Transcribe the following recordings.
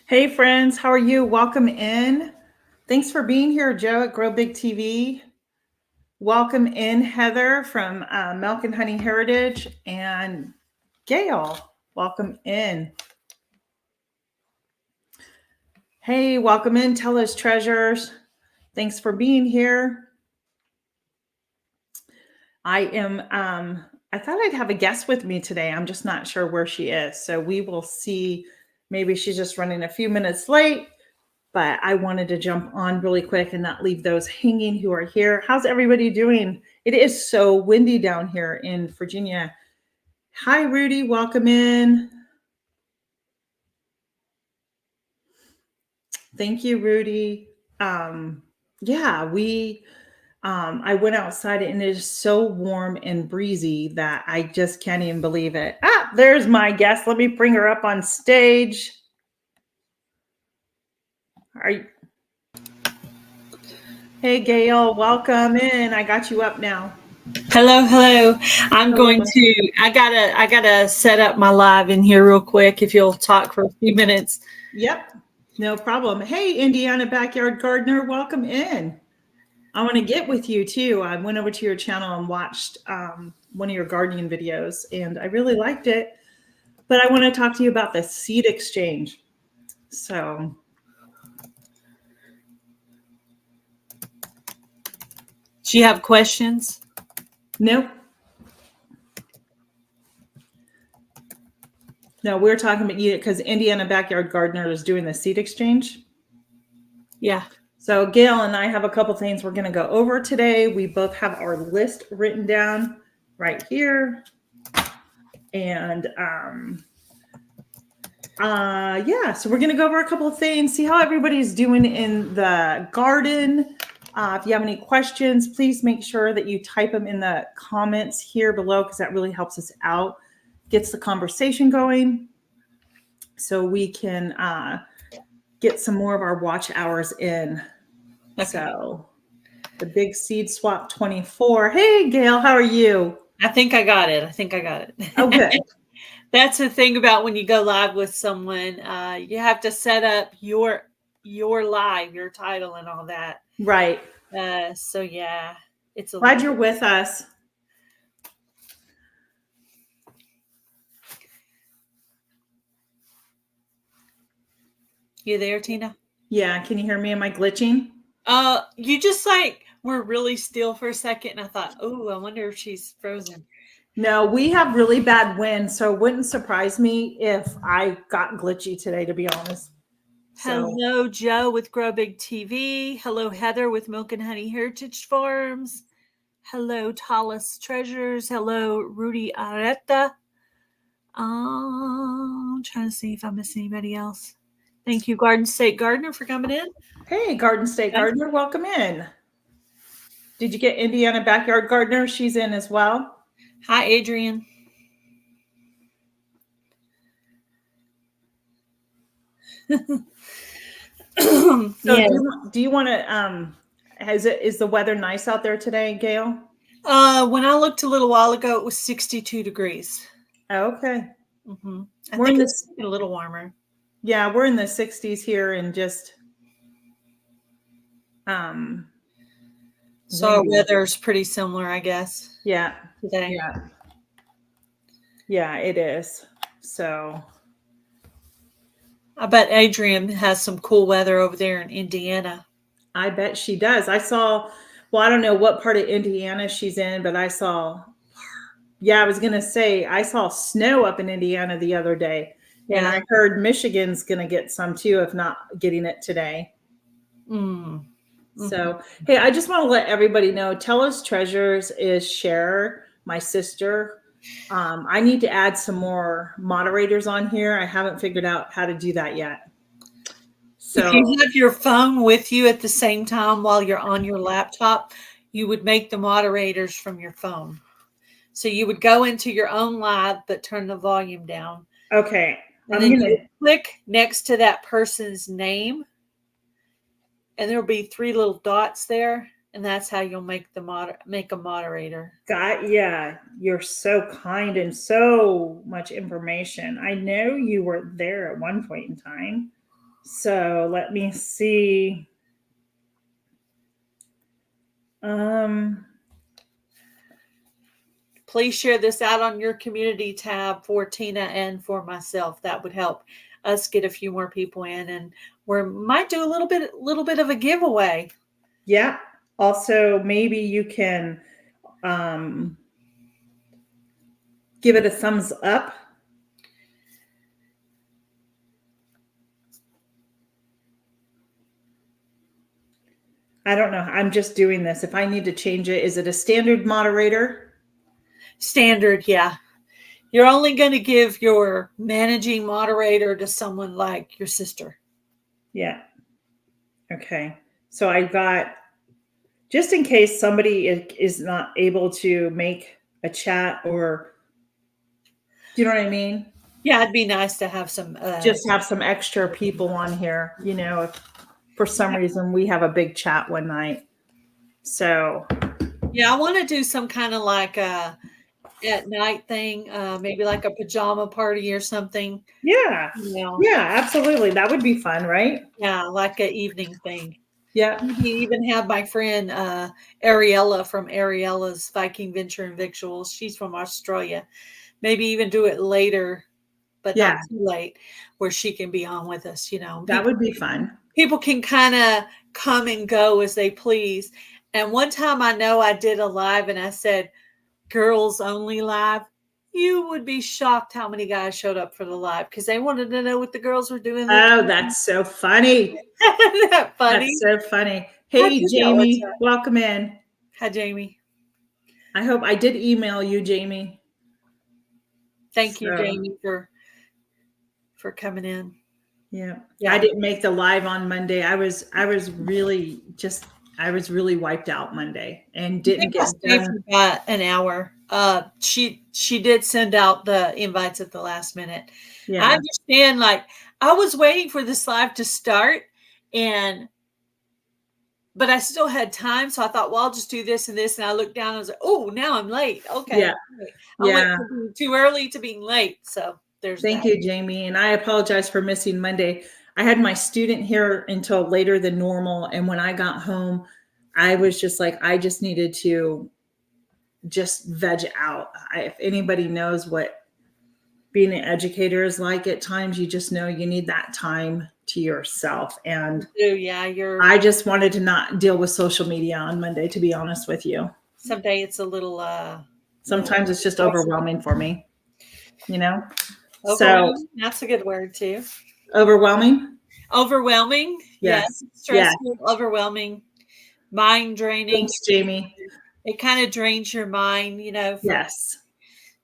Hey friends, how are you? Welcome in. Thanks for being here, Joe at Grow Big TV. Welcome in, Heather from Milk and Honey Heritage, and Gail. Welcome in. Hey, welcome in, Tell Us Treasures. Thanks for being here. I thought I'd have a guest with me today. I'm just not sure where she is. So we will see. Maybe she's just running a few minutes late. But I wanted to jump on really quick and not leave those hanging who are here. How's everybody doing? It is so windy down here in Virginia. Hi, Rudy. Welcome in. Thank you, Rudy. Yeah, I went outside and it is so warm and breezy that I just can't even believe it. Ah, there's my guest. Let me bring her up on stage. Are you? Hey, Gail, welcome in. I got you up now. Hello. I gotta set up my live in here real quick if you'll talk for a few minutes. Yep, no problem. Hey, Indiana Backyard Gardener, welcome in. I want to get with you too. I went over to your channel and watched one of your gardening videos, and I really liked it. But I want to talk to you about the seed exchange. So, Do you have questions? nope. No, we're talking about you because Indiana Backyard Gardener is doing the seed exchange. Yeah. So Gail and I have a couple things we're going to go over today. We both have our list written down right here. And so we're going to go over a couple of things, see how everybody's doing in the garden. If you have any questions, please make sure that you type them in the comments here below because that really helps us out, gets the conversation going so we can get some more of our watch hours in. Okay. So the big seed swap 24. Hey, Gail, how are you? I think I got it. Oh, good. That's the thing about when you go live with someone, you have to set up your live, your title and all that. Right. So yeah, it's glad you're with us. You there, Tina? Yeah. Can you hear me? Am I glitching? You just were really still for a second, and I thought, oh, I wonder if she's frozen. No, we have really bad wind, so it wouldn't surprise me if I got glitchy today, to be honest. Hello, Joe with Grow Big TV. Hello, Heather with Milk and Honey Heritage Farms. Hello, Tallis Treasures. Hello, Rudy Areta. I'm trying to see if I miss anybody else. Thank you, Garden State Gardener, for coming in. Hey, Garden State Gardener, welcome in. Did you get Indiana Backyard Gardener? She's in as well. Hi, Adrian. So yeah. Do you want to is the weather nice out there today, Gail? When I looked a little while ago, it was 62 degrees. Okay. Mm-hmm. I think it's a little warmer. Yeah, we're in the 60s here and just so our weather's pretty similar, I guess. Yeah. Today. Yeah, it is. So I bet Adrian has some cool weather over there in Indiana. I bet she does. I don't know what part of Indiana she's in, but I was going to say, I saw snow up in Indiana the other day. Yeah. And I heard Michigan's going to get some too, if not getting it today. So, hey, I just want to let everybody know, Tell Us Treasures is Cher, my sister. I need to add some more moderators on here. I haven't figured out how to do that yet. So if you have your phone with you at the same time while you're on your laptop, you would make the moderators from your phone. So you would go into your own live, but turn the volume down. Okay. And then you click next to that person's name. And there'll be 3 little dots there. And that's how you'll make a moderator. Yeah, you're so kind and so much information. I know you were there at one point in time. So let me see. Please share this out on your community tab for Tina and for myself. That would help us get a few more people in, and we might do a little bit of a giveaway. Yeah. Also, maybe you can give it a thumbs up. I don't know. I'm just doing this. If I need to change it, is it a standard moderator? Standard, yeah. You're only going to give your managing moderator to someone like your sister. Yeah. Okay. So I got, just in case somebody is not able to make a chat, or, do you know what I mean? Yeah, it'd be nice to have some. Just have some extra people on here, if for some reason we have a big chat one night. So yeah, I want to do some kind of like a at night thing, maybe like a pajama party or something. yeah, Yeah, absolutely. That would be fun, right? yeah, like an evening thing. Yeah. Maybe even have my friend Ariella from Ariella's Viking Venture and Victuals. She's from Australia. Maybe even do it later, but Yeah. not too late, where she can be on with us. That would be fun. People can kind of come and go as they please. And one time I know I did a live and I said, girls only live. You would be shocked how many guys showed up for the live because they wanted to know what the girls were doing. Oh, that's so funny. Isn't that funny? That's so funny. Hey, Jamie, welcome in. Hi, Jamie. I hope I did email you, Jamie. Thank you, Jamie, for coming in. Yeah. I didn't make the live on Monday. I was really wiped out Monday and didn't get done for about an hour. She did send out the invites at the last minute. Yeah. I understand. Like, I was waiting for this live to start, but I still had time, so I thought, well, I'll just do this and this. And I looked down and I was like, oh, now I'm late. Okay. Yeah. I went from too early to being late. So Thank you, Jamie. And I apologize for missing Monday. I had my student here until later than normal. And when I got home, I was just like, I just needed to just veg out. If anybody knows what being an educator is like at times, you just know you need that time to yourself. And I just wanted to not deal with social media on Monday, to be honest with you. Someday it's a little, sometimes it's just overwhelming for me, So that's a good word too. Overwhelming. Yes. Stressful, overwhelming, mind draining. Thanks, Jamie. It kind of drains your mind, Yes.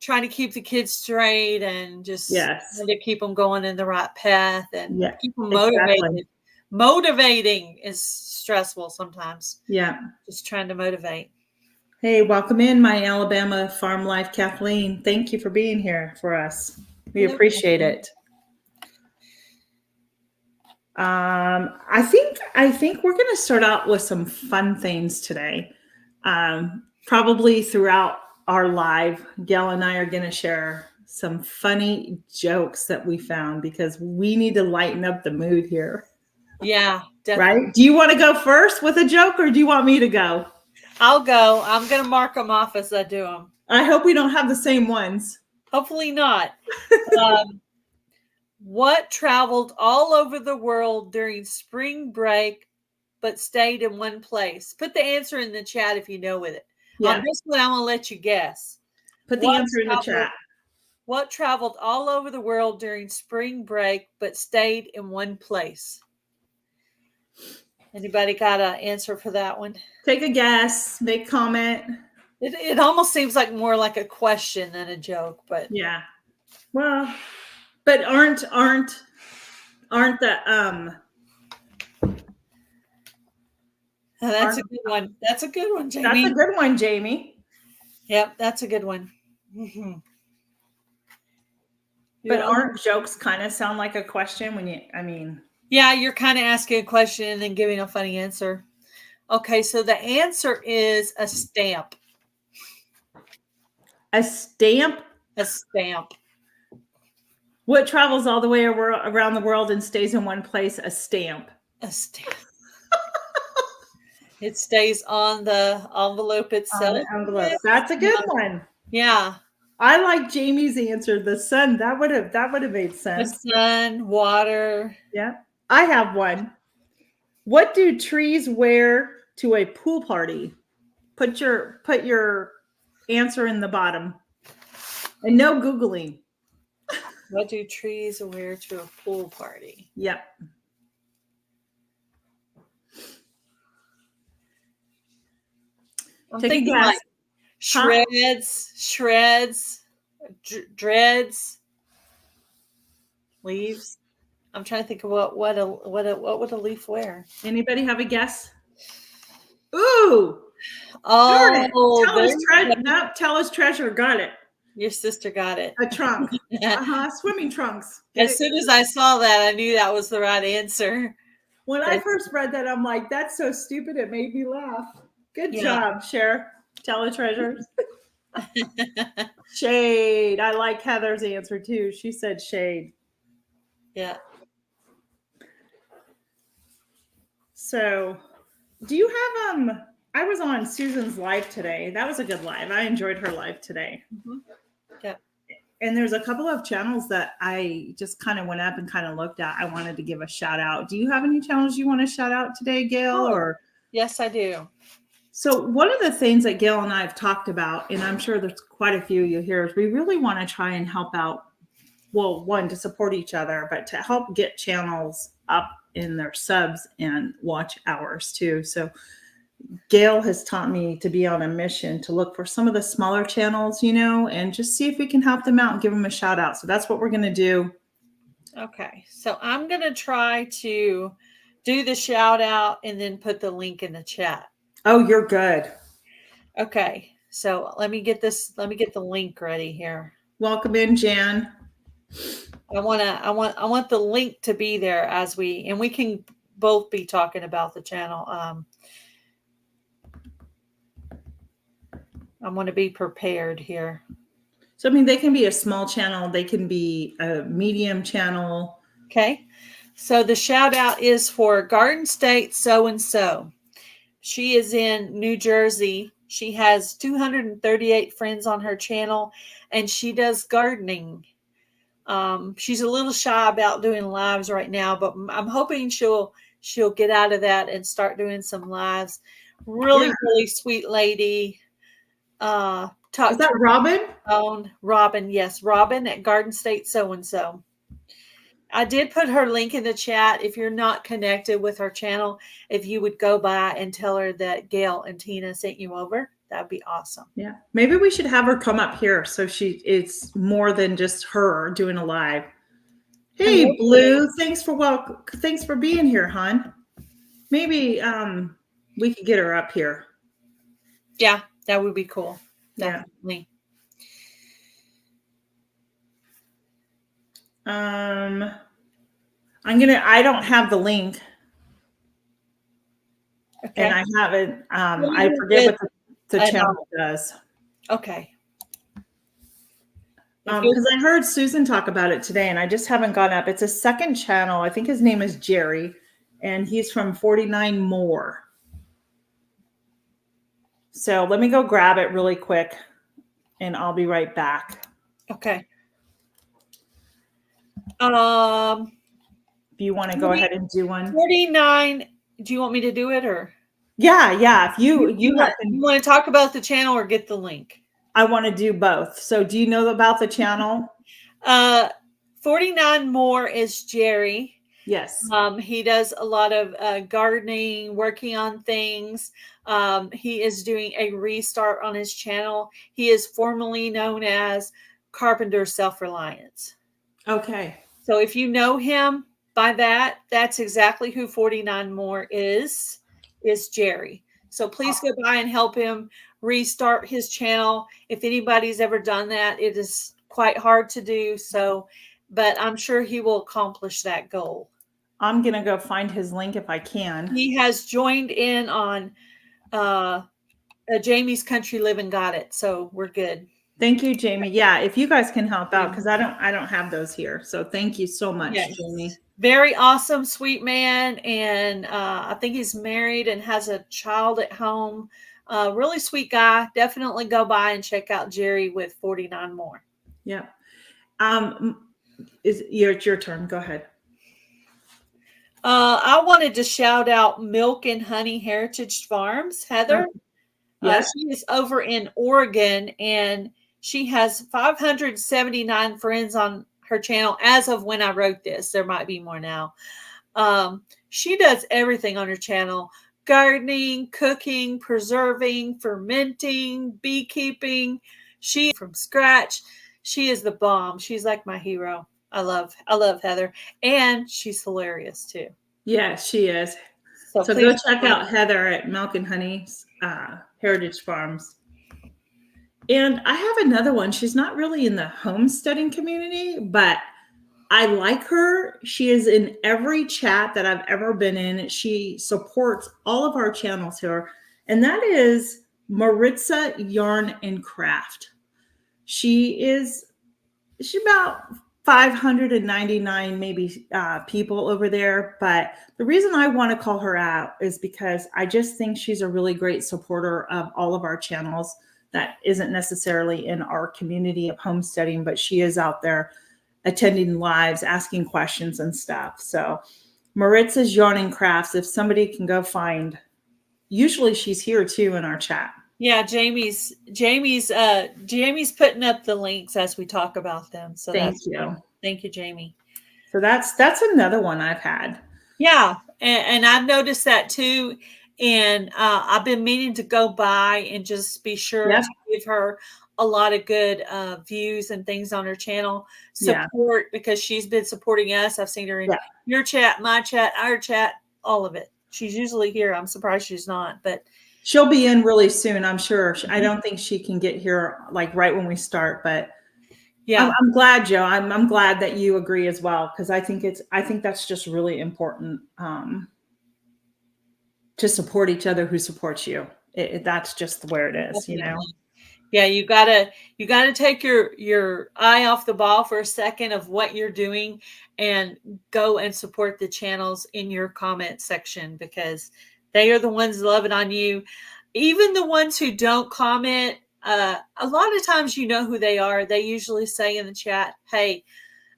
Trying to keep the kids straight and just to keep them going in the right path and keep them motivated. Exactly. Motivating is stressful sometimes. Yeah. Just trying to motivate. Hey, welcome in, my Alabama Farm Life, Kathleen. Thank you for being here for us. We appreciate it. I think we're going to start out with some fun things today. Probably throughout our live, Gail and I are going to share some funny jokes that we found because we need to lighten up the mood here. Yeah, definitely. Right? Do you want to go first with a joke or do you want me to go? I'll go. I'm going to mark them off as I do them. I hope we don't have the same ones. Hopefully not. What traveled all over the world during spring break but stayed in one place? Put the answer in the chat if you know it. Yeah. On this one, I'm going to let you guess. Put the answer in the chat. What traveled all over the world during spring break but stayed in one place? Anybody got an answer for that one? Take a guess. Make a comment. It almost seems like more like a question than a joke, but yeah. Well, but aren't the That's a good one. That's a good one, Jamie. That's a good one, Jamie. Yep, that's a good one. Mm-hmm. But aren't jokes kind of sound like a question when Yeah, you're kind of asking a question and then giving a funny answer. Okay, so the answer is a stamp. A stamp? A stamp. What travels all the way around the world and stays in one place? A stamp. A stamp. It stays on the envelope On itself. the envelope. That's a good one. Yeah. I like Jamie's answer. The sun. That would have made The sense. sun, water. Yeah. I have one. What do trees wear to a pool party? Put your answer in the bottom. And no Googling. What do trees wear to a pool party? Yep. I'm Take a thinking guess. like shreds, dreads, leaves. I'm trying to think of what would a leaf wear? Anybody have a guess? Ooh. Darn it. Oh, Tell us treasure. Got it. your sister got it. A trunk. Swimming trunks. As soon as I saw that, I knew that was the right answer. When I first read that, I'm like, that's so stupid. It made me laugh. Good job, Cher. Treasures. Shade. I like Heather's answer too. She said shade. Yeah. So, do you have I was on Susan's live today. That was a good live. I enjoyed her live today. Mm-hmm. Yeah. And there's a couple of channels that I just kind of went up and kind of looked at. I wanted to give a shout out. Do you have any channels you want to shout out today, Gail? Or yes, I do. So one of the things that Gail and I have talked about, and I'm sure there's quite a few you hear, is we really want to try and help out. Well, one, to support each other, but to help get channels up in their subs and watch hours too. So Gail has taught me to be on a mission to look for some of the smaller channels, and just see if we can help them out and give them a shout out. So that's what we're going to do. Okay. So I'm going to try to do the shout out and then put the link in the chat. Oh, you're good. Okay. So let me get the link ready here. Welcome in, Jan. I want the link to be there as we can both be talking about the channel. I want to be prepared here. So, they can be a small channel. They can be a medium channel. Okay. So the shout out is for Garden State So-and-so. She is in New Jersey. She has 238 friends on her channel, and she does gardening. She's a little shy about doing lives right now, but I'm hoping she'll get out of that and start doing some lives. Really sweet lady. Is that Robin? Robin, yes, Robin at Garden State So-and-so. I did put her link in the chat. If you're not connected with her channel, if you would go by and tell her that Gail and Tina sent you over, that'd be awesome. Yeah. Maybe we should have her come up here so it's more than just her doing a live. Hey, Blue, thanks for being here, hon. Maybe we could get her up here. Yeah, that would be cool. Definitely. Yeah. I don't have the link. Okay. And I haven't, I forget what the channel does. Okay. Because I heard Susan talk about it today and I just haven't gone up. It's a second channel. I think his name is Jerry and he's from 49 More. So let me go grab it really quick and I'll be right back. Okay. If you want to go ahead and do one. 49. Do you want me to do it or? Yeah. If you want to talk about the channel or get the link? I want to do both. So do you know about the channel? 49 More is Jerry. Yes. He does a lot of gardening, working on things. He is doing a restart on his channel. He is formerly known as Carpenter Self-Reliance. Okay. So if you know him by that, that's exactly who 49 More is Jerry. So please go by and help him restart his channel. If anybody's ever done that, it is quite hard to do. So, but I'm sure he will accomplish that goal. I'm going to go find his link if I can. He has joined in on Jamie's Country Living Got It. So we're good. Thank you, Jamie. Yeah, if you guys can help out, because I don't have those here. So thank you so much, Yes. Jamie. Very awesome, sweet man. And I think he's married and has a child at home. Really sweet guy. Definitely go by and check out Jerry with 49 More. Yeah. It's your turn. Go ahead. I wanted to shout out Milk and Honey Heritage Farms, Heather. Yes. She is over in Oregon, and she has 579 friends on her channel as of when I wrote this. There might be more now. She does everything on her channel: gardening, cooking, preserving, fermenting, beekeeping. She from scratch. She is the bomb. She's like my hero. I love Heather, and she's hilarious too. Yeah, she is. So go please check out Heather at Milk and Honey's Heritage Farms. And I have another one. She's not really in the homesteading community, but I like her. She is in every chat that I've ever been in. She supports all of our channels here. And that is Maritza Yarn and Craft. She's about 599 maybe people over there. But the reason I want to call her out is because I just think she's a really great supporter of all of our channels that isn't necessarily in our community of homesteading, but she is out there attending lives, asking questions and stuff. So Maritza's Yarn and Crafts, if somebody can go find, usually she's here too in our chat. Yeah, Jamie's putting up the links as we talk about them. So thank you. Thank you, Jamie. So that's another one I've had. Yeah, and I've noticed that too. And I've been meaning to go by and just be sure to give her a lot of good views and things on her channel. Support, because she's been supporting us. I've seen her in your chat, my chat, our chat, all of it. She's usually here. I'm surprised she's not, but she'll be in really soon, I'm sure. I don't think she can get here like right when we start, but yeah, I'm glad, Joe. I'm glad that you agree as well, because I think that's just really important to support each other who supports you. That's just where it is, you know. Yeah, you gotta take your eye off the ball for a second of what you're doing and go and support the channels in your comment section, because they are the ones loving on you. Even the ones who don't comment, a lot of times you know who they are. They usually say in the chat, "Hey,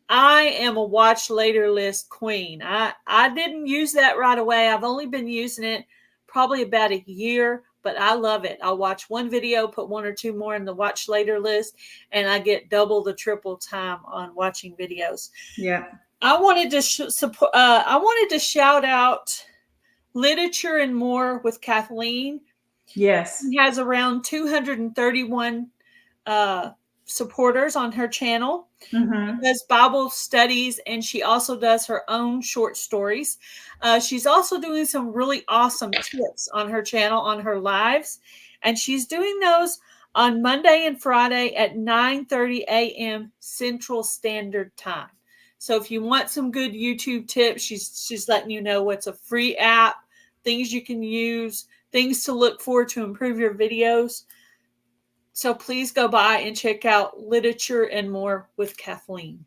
I am a watch later list queen." I didn't use that right away. I've only been using it probably about a year, but I love it. I'll watch one video, put one or two more in the watch later list, and I get double the triple time on watching videos. Yeah. I wanted to support. I wanted to shout out Literature and More with Kathleen. Yes. She has around 231 supporters on her channel. Mm-hmm. She does Bible studies, and she also does her own short stories. She's also doing some really awesome tips on her channel, on her lives, and she's doing those on Monday and Friday at 9:30 a.m. Central Standard Time. So if you want some good YouTube tips, she's letting you know what's a free app, things you can use, things to look for to improve your videos. So please go by and check out Literature and More with Kathleen.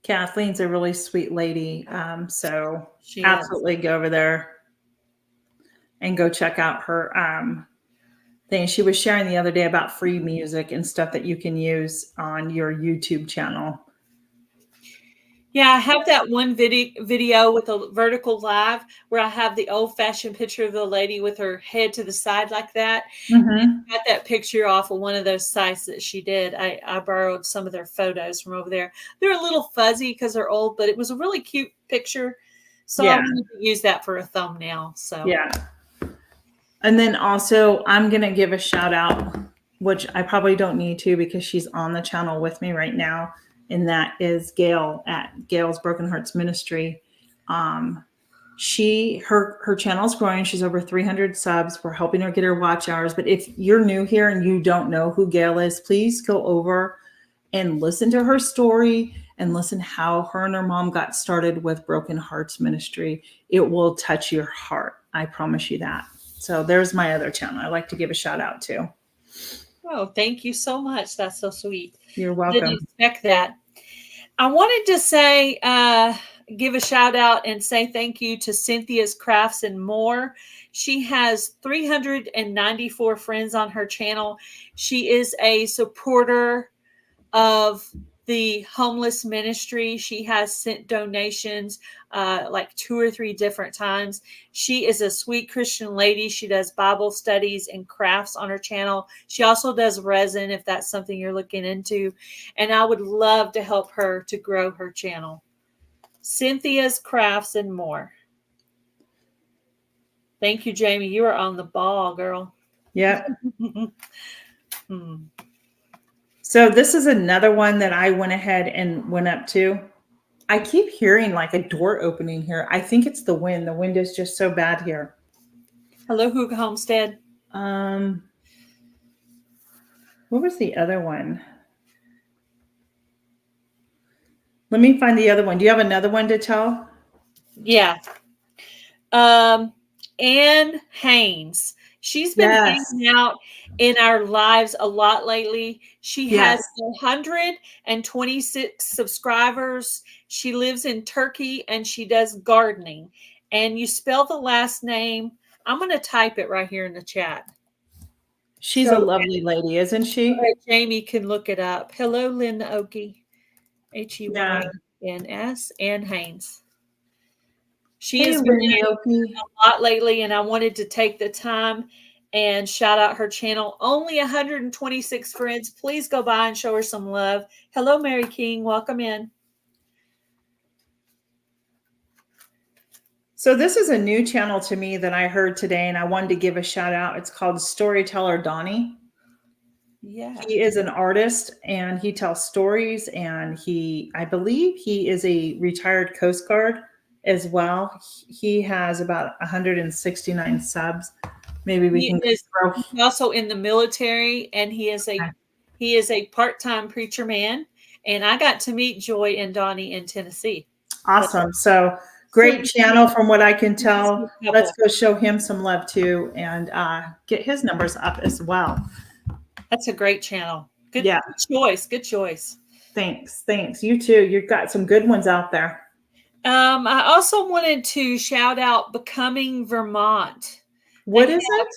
Kathleen's a really sweet lady. So she absolutely go over there and go check out her thing. She was sharing the other day about free music and stuff that you can use on your YouTube channel. Yeah, I have that one video with a vertical live where I have the old-fashioned picture of the lady with her head to the side like that. Mm-hmm. I got that picture off of one of those sites that she did. I borrowed some of their photos from over there. They're a little fuzzy because they're old, but it was a really cute picture. So I wanted to use that for a thumbnail. So yeah. And then also I'm going to give a shout out, which I probably don't need to because she's on the channel with me right now. And that is Gail at Gail's Broken Hearts Ministry. Her channel is growing. She's over 300 subs. We're helping her get her watch hours. But if you're new here and you don't know who Gail is, please go over and listen to her story and listen how her and her mom got started with Broken Hearts Ministry. It will touch your heart. I promise you that. So there's my other channel I like to give a shout out to. Oh, thank you so much. That's so sweet. You're Didn't welcome. expect that. I wanted to say, give a shout out and say thank you to Cynthia's Crafts and More. She has 394 friends on her channel. She is a supporter of the homeless ministry. She has sent donations like 2 or 3 different times. She is a sweet Christian lady. She does Bible studies and crafts on her channel. She also does resin if that's something you're looking into. And I would love to help her to grow her channel. Cynthia's Crafts and More. Thank you, Jamie. You are on the ball, girl. Yep. So this is another one that I went ahead and went up to. I keep hearing like a door opening here. I think it's the wind. The wind is just so bad here. Hello, Hoog Homestead. What was the other one? Let me find the other one. Do you have another one to tell? Yeah. Ann Haynes. She's been hanging out in our lives a lot lately. She has 126 subscribers. She lives in Turkey and she does gardening. And you spell the last name. I'm going to type it right here in the chat. She's a lovely lady, isn't she? Jamie can look it up. Hello, Linda Oakey. Heyns. Ann Haynes. She has been a lot lately, and I wanted to take the time and shout out her channel. Only 126 friends. Please go by and show her some love. Hello, Mary King. Welcome in. So this is a new channel to me that I heard today, and I wanted to give a shout out. It's called Storyteller Donnie. Yeah. He is an artist, and he tells stories, and I believe he is a retired Coast Guard as well. He has about 169 subs. Maybe we can grow. He's also in the military, and he is a part-time preacher man. And I got to meet Joy and Donnie in Tennessee. Awesome. So great channel from what I can tell. Let's go show him some love too and get his numbers up as well. That's a great channel. Good choice. Good choice. Thanks. You too. You've got some good ones out there. I also wanted to shout out Becoming Vermont. What is it?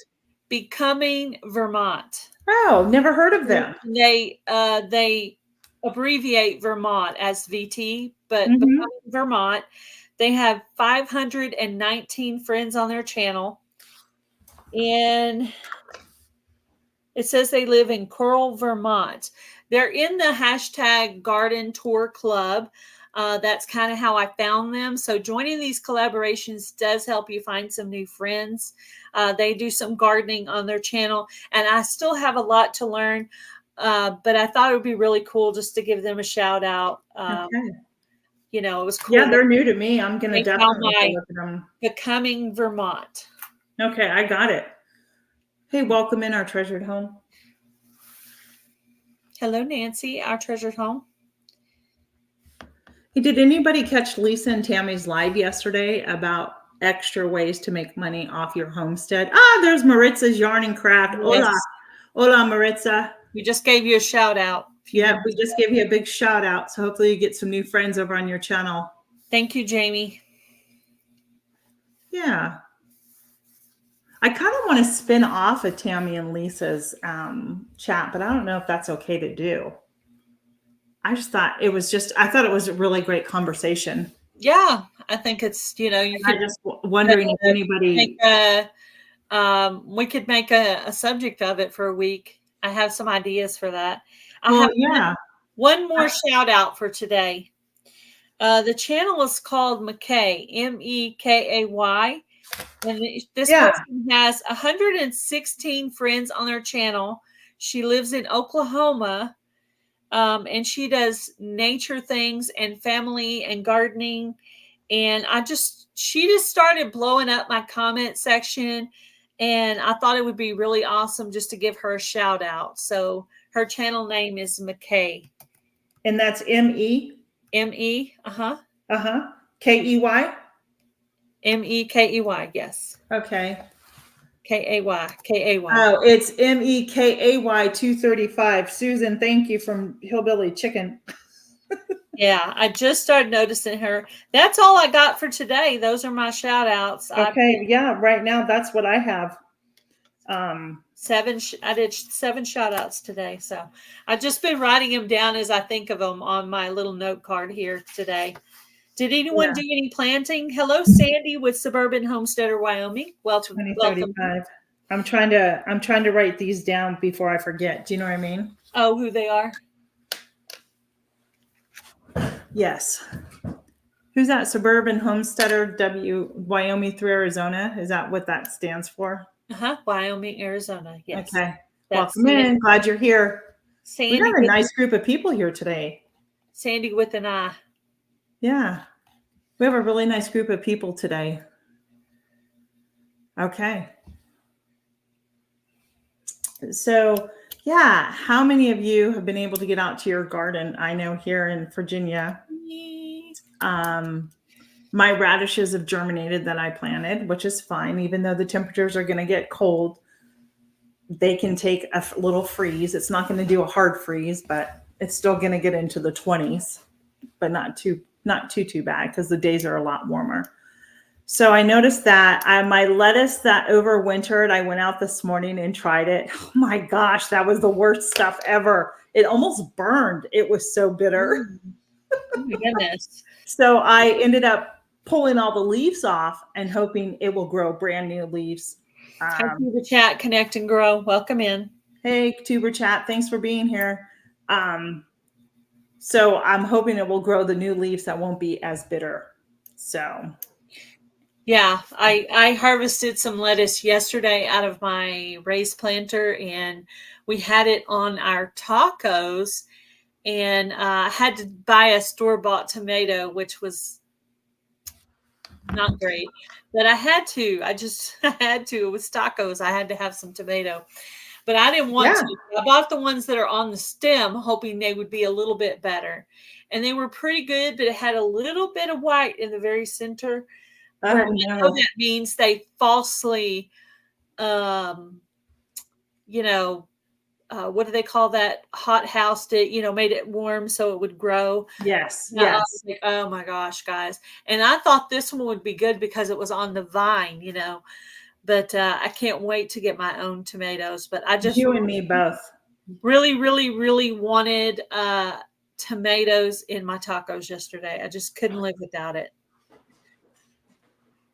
Becoming Vermont. Oh, never heard of them. They abbreviate Vermont as VT, but Becoming Vermont. They have 519 friends on their channel. And it says they live in Coral, Vermont. They're in the hashtag Garden Tour Club. That's kind of how I found them. So joining these collaborations does help you find some new friends. They do some gardening on their channel, and I still have a lot to learn. But I thought it would be really cool just to give them a shout out. You know, it was cool. Yeah, they're new to me. I'm going to definitely look at them. Becoming Vermont. Okay, I got it. Hey, welcome in our treasured home. Hello, Nancy, our treasured home. Hey, did anybody catch Lisa and Tammy's live yesterday about extra ways to make money off your homestead? There's Maritza's Yarn and Craft. Yes. Hola, Maritza. We just gave you a shout out. Yeah, we just gave you a big shout out. So hopefully you get some new friends over on your channel. Thank you, Jamie. Yeah. I kind of want to spin off of Tammy and Lisa's chat, but I don't know if that's okay to do. I thought it was a really great conversation. Yeah, I think it's, I'm just wondering if anybody. We could make a subject of it for a week. I have some ideas for that. One more shout out for today. The channel is called McKay, Mekay. And this person has 116 friends on their channel. She lives in Oklahoma, and she does nature things and family and gardening. And she just started blowing up my comment section, and I thought it would be really awesome just to give her a shout out. So her channel name is McKay. And that's M-E? M-E, K-E-Y? Mekey, yes. Okay. K-A-Y, K-A-Y. Oh, it's MEKAY 235. Susan, thank you from Hillbilly Chicken. Yeah, I just started noticing her. That's all I got for today. Those are my shout outs. Okay, yeah, right now that's what I have. I did 7 shout outs today. So I've just been writing them down as I think of them on my little note card here today. Did anyone do any planting? Hello, Sandy with Suburban Homesteader, Wyoming. Welcome. 2035. I'm trying to write these down before I forget. Do you know what I mean? Oh, who they are? Yes. Who's that? Suburban Homesteader Wyoming through Arizona. Is that what that stands for? Wyoming, Arizona. Yes. Okay. That's Welcome in. Glad you're here. Sandy. We got a nice group of people here today. Sandy with an I. Yeah. We have a really nice group of people today. Okay. So, yeah, how many of you have been able to get out to your garden? I know here in Virginia, my radishes have germinated that I planted, which is fine. Even though the temperatures are going to get cold, they can take a little freeze. It's not going to do a hard freeze, but it's still going to get into the 20s, but not too bad because the days are a lot warmer. So I noticed that my lettuce that overwintered, I went out this morning and tried it. Oh my gosh, that was the worst stuff ever. It almost burned. It was so bitter. Oh my goodness. So I ended up pulling all the leaves off and hoping it will grow brand new leaves. Hi, Tuber Chat, connect and grow. Welcome in. Hey, Tuber Chat, thanks for being here. So I'm hoping it will grow the new leaves that won't be as bitter. So yeah, I harvested some lettuce yesterday out of my raised planter, and we had it on our tacos, and I had to buy a store-bought tomato, which was not great, but I had to. I had to. It was tacos. I had to have some tomato, but I didn't want to. I bought the ones that are on the stem, hoping they would be a little bit better, and they were pretty good, but it had a little bit of white in the very center. Oh, I no. know that means they falsely, what do they call that? Hot housed it, made it warm so it would grow. Yes. I was like, oh my gosh, guys. And I thought this one would be good because it was on the vine, but I can't wait to get my own tomatoes. But I just you and me both really, really, really wanted tomatoes in my tacos yesterday. I just couldn't live without it.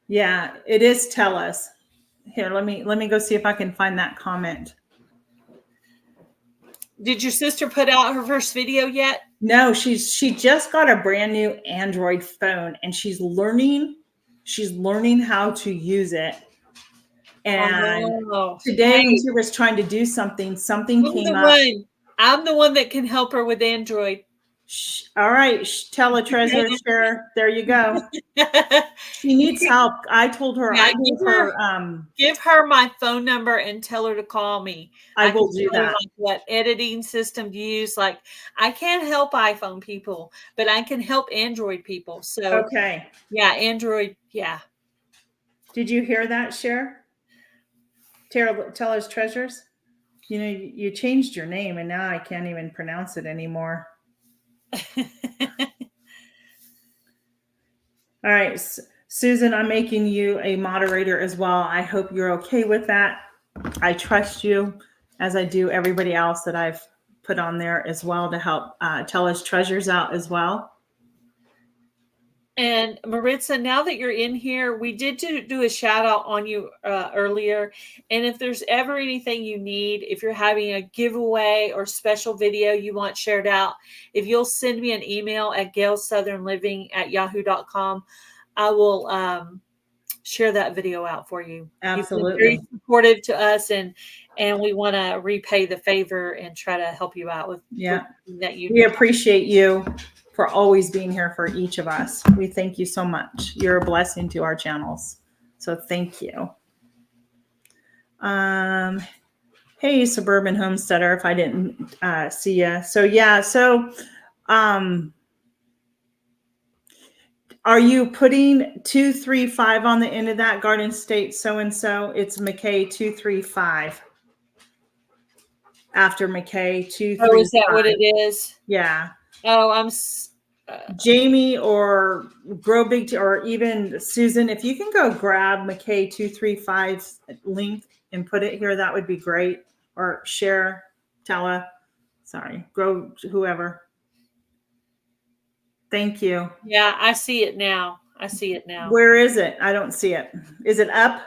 Yeah, it is. Tell us here. Let me go see if I can find that comment. Did your sister put out her first video yet? No, she just got a brand new Android phone and she's learning how to use it. And today when she was trying to do something came up. I'm the one that can help her with Android. All right, tell a treasure share. There you go. She needs help. I told her. Yeah, give her my phone number and tell her to call me. I will do that. Like what editing system to use? Like I can't help iPhone people, but I can help Android people. So okay, yeah, Android. Yeah. Did you hear that, Cher? Tell us treasures. You changed your name, and now I can't even pronounce it anymore. All right, Susan, I'm making you a moderator as well. I hope you're okay with that. I trust you as I do everybody else that I've put on there as well to help tell us treasures out as well. And Maritza, now that you're in here, we did do a shout out on you earlier. And if there's ever anything you need, if you're having a giveaway or special video you want shared out, if you'll send me an email at gailsouthernliving@yahoo.com, I will share that video out for you. Absolutely. You've been very supportive to us, and we want to repay the favor and try to help you out with that. We appreciate you for always being here for each of us. We thank you so much. You're a blessing to our channels. So thank you. Hey, Suburban Homesteader, if I didn't see you. So yeah, Are you putting 235 on the end of that? Garden State so-and-so? It's McKay 235. After McKay Oh, is that 235. what it is? Yeah. Oh, Jamie or Grow Big or even Susan, if you can go grab McKay 235's link and put it here, that would be great. Or share, Tella, sorry, Grow whoever. Thank you. yeah, I see it now. I see it now. Where is it? I don't see it. Is it up?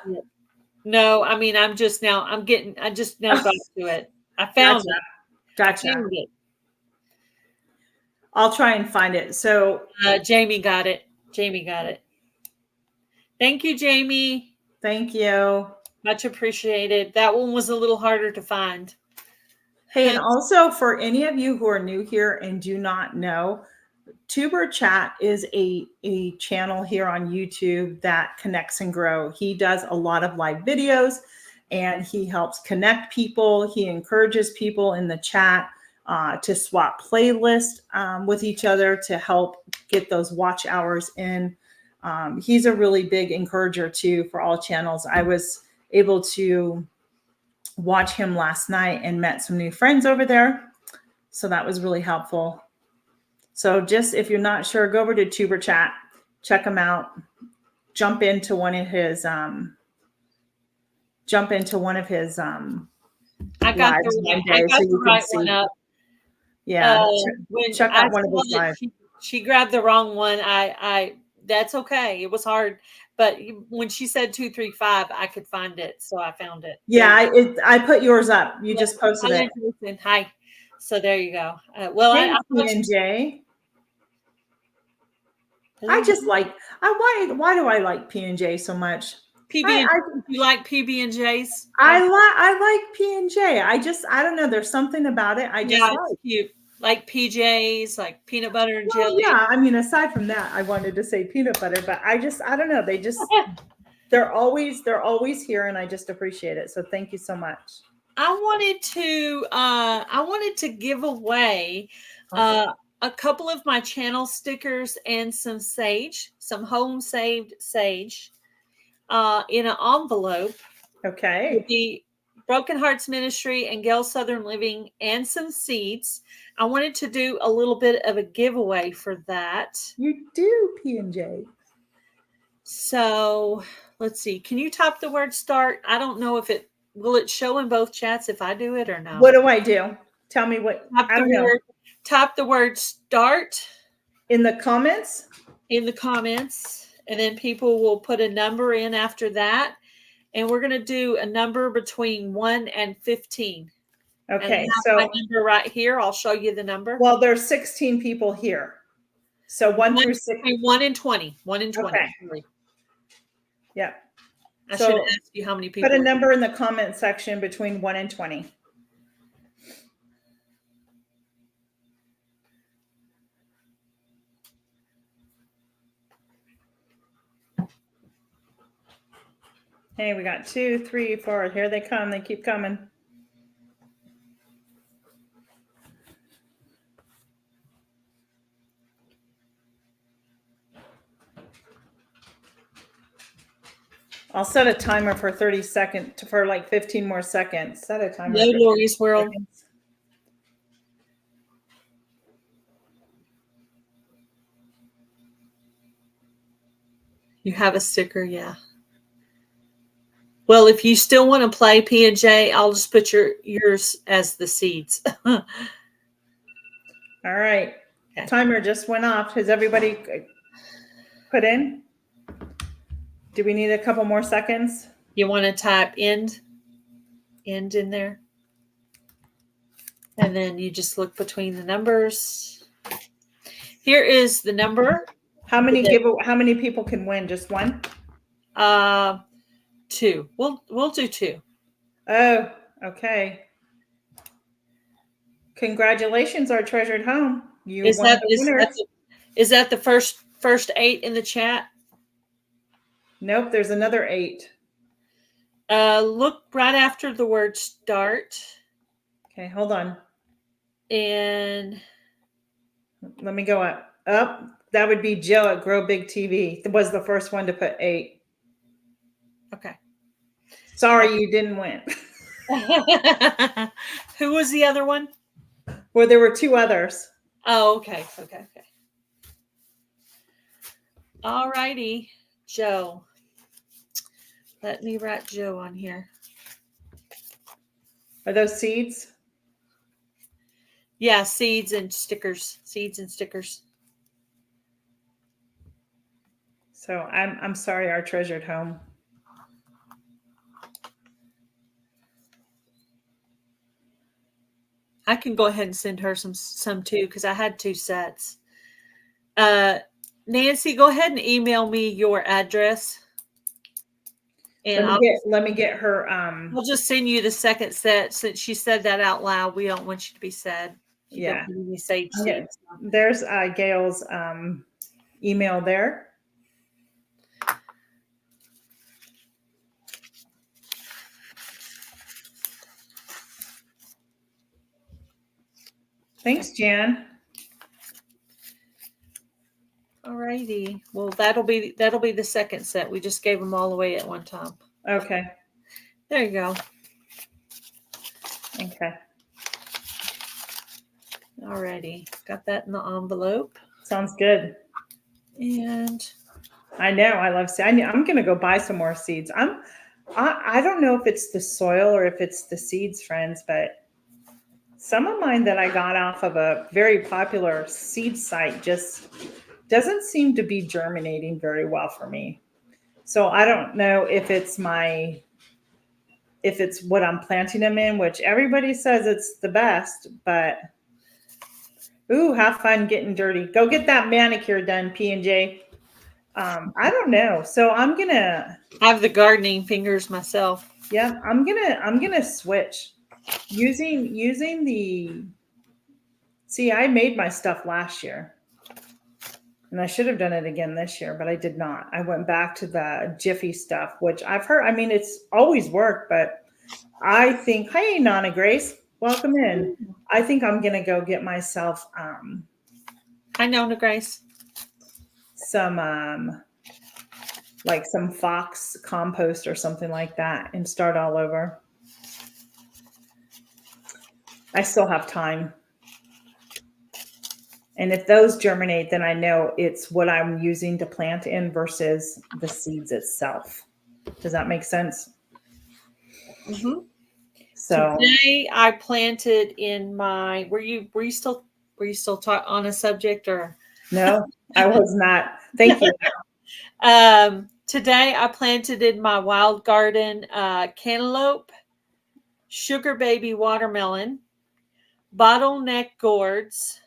No, I mean, I just now got to it. I found it. Gotcha. I found it. I'll try and find it. So Jamie got it. Jamie got it. Thank you, Jamie. Thank you. Much appreciated. That one was a little harder to find. Hey, and also for any of you who are new here and do not know, Tuber Chat is a channel here on YouTube that connects and grow. He does a lot of live videos and he helps connect people. He encourages people in the chat to swap playlists with each other to help get those watch hours in. He's a really big encourager too for all channels. I was able to watch him last night and met some new friends over there. So that was really helpful. So just if you're not sure, go over to Tuber Chat, check him out, jump into one of his I got the right one up. Yeah, check out one of his lives. She grabbed the wrong one. I that's okay. It was hard, but when she said 235, I could find it, so I found it. Yeah, I put yours up. You just posted it. Hi. So there you go. Well, P&J. I just like why do I like P&J so much? You like PB&J's? I like P&J. I don't know. There's something about it. It's cute. Like PJs, like peanut butter and jelly. Yeah, I mean, aside from that, I wanted to say peanut butter, but I don't know. They're always here, and I just appreciate it. So thank you so much. I wanted to give away a couple of my channel stickers and some sage, some home saved sage, in an envelope. Okay. With the Broken Hearts Ministry and Gale Southern Living and some seeds. I wanted to do a little bit of a giveaway for that. You do, P&J. So let's see. Can you type the word start? I don't know if will it show in both chats if I do it or no. What do I do? Tell me what. Type the word start in the comments. In the comments, and then people will put a number in after that. And we're going to do a number between 1 and 15. Okay, so my number right here. I'll show you the number. Well, there's 16 people here, so 1 through 6. 1 and 20. 1 and 20. Okay. Yeah. I should ask you how many people. Put a number in the comment section between 1 and 20. Hey, we got 2, 3, 4. Here they come. They keep coming. I'll set a timer for 30 seconds, for like 15 more seconds. Set a timer. No, Lori's World. You have a sticker, yeah. Well, if you still want to play P&J, I'll just put yours as the seeds. All right. Okay. Timer just went off. Has everybody put in? Do we need a couple more seconds? You want to type end in there? And then you just look between the numbers. Here is the number. How many people can win? Just one? 2. We'll do 2. Oh, okay. Congratulations, our treasured home. Is that the first 8 in the chat? Nope, there's another 8. Look right after the word start. Okay, hold on. And let me go up. Oh, that would be Joe at Grow Big TV. Was the first one to put 8. Okay. Sorry, you didn't win. Who was the other one? Well, there were 2 others. Oh, okay. Okay. All righty, Joe. Let me write Joe on here. Are those seeds? Yeah, seeds and stickers. Seeds and stickers. So I'm sorry, our treasured home. I can go ahead and send her some too, because I had 2 sets. Nancy, go ahead and email me your address. And Let me get her. I'll just send you the second set since she said that out loud. We don't want you to be sad. You Yeah. don't need any sage Okay. seeds. There's Gail's email there. Thanks, Jan. All righty. Well, that'll be the second set. We just gave them all away at one time. Okay. There you go. Okay. All righty. Got that in the envelope. Sounds good. And I know. I love seeds. I'm going to go buy some more seeds. I don't know if it's the soil or if it's the seeds, friends, but some of mine that I got off of a very popular seed site just doesn't seem to be germinating very well for me. So I don't know if it's what I'm planting them in, which everybody says it's the best, but ooh, have fun getting dirty. Go get that manicure done, P&J. I don't know. So I'm gonna I have the gardening fingers myself. Yeah, I'm gonna switch using the. See, I made my stuff last year, and I should have done it again this year, but I did not. I went back to the Jiffy stuff, which I've heard. I mean, it's always worked, but I think, hey, Nana Grace, welcome in. I think I'm gonna go get myself Hi, Nona Grace. some like some Fox compost or something like that and start all over. I still have time. And if those germinate, then I know it's what I'm using to plant in versus the seeds itself. Does that make sense? Mm-hmm. So Today I planted in my. Were you still on a subject or? no, I was not. Thank you. Today I planted in my wild garden cantaloupe, sugar baby watermelon, bottleneck gourds,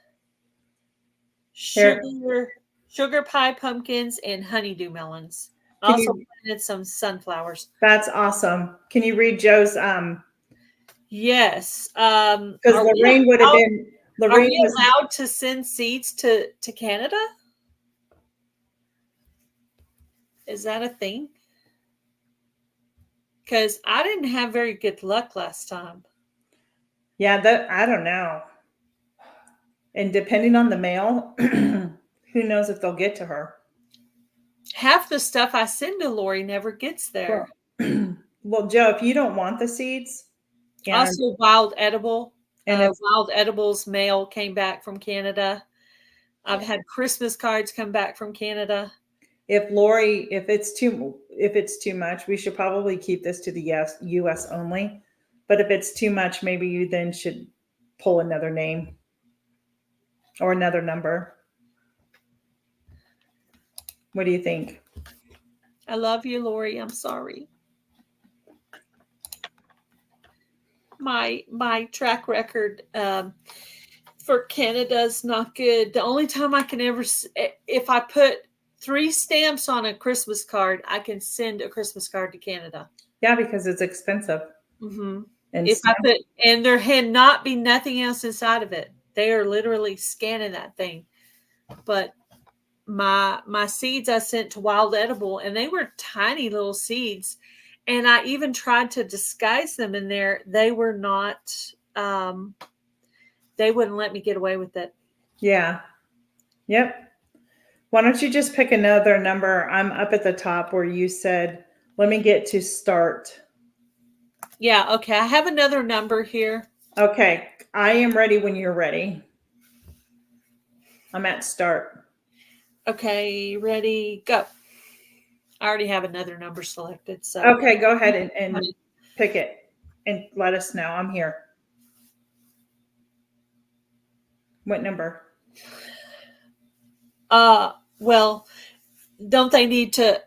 sugar pie pumpkins, and honeydew melons. I also planted some sunflowers. That's awesome. Can you read Joe's? Yes. Because Lorraine would have been. Are we allowed to send seeds to Canada? Is that a thing? Because I didn't have very good luck last time. Yeah, I don't know. And depending on the mail, who knows if they'll get to her. Half the stuff I send to Lori never gets there. Well, Joe, if you don't want the seeds. Also, wild edible. And wild edibles mail came back from Canada. I've had Christmas cards come back from Canada. If it's too much, we should probably keep this to the US only. But if it's too much, maybe you then should pull another name or another number. What do you think? I love you, Lori. I'm sorry. My track record for Canada is not good. The only time I can ever, if I put 3 stamps on a Christmas card, I can send a Christmas card to Canada. Yeah, because it's expensive. Mm-hmm. And there had not be nothing else inside of it. They are literally scanning that thing. But my seeds I sent to Wild Edible, and they were tiny little seeds. And I even tried to disguise them in there. They were not, they wouldn't let me get away with it. Yeah. Yep. Why don't you just pick another number? I'm up at the top where you said, let me get to start. Yeah, okay. I have another number here. Okay, I am ready when you're ready. I'm at start. Okay, ready, go. I already have another number selected. So Okay, go ahead and pick it and let us know. I'm here. What number? Well, don't they need to?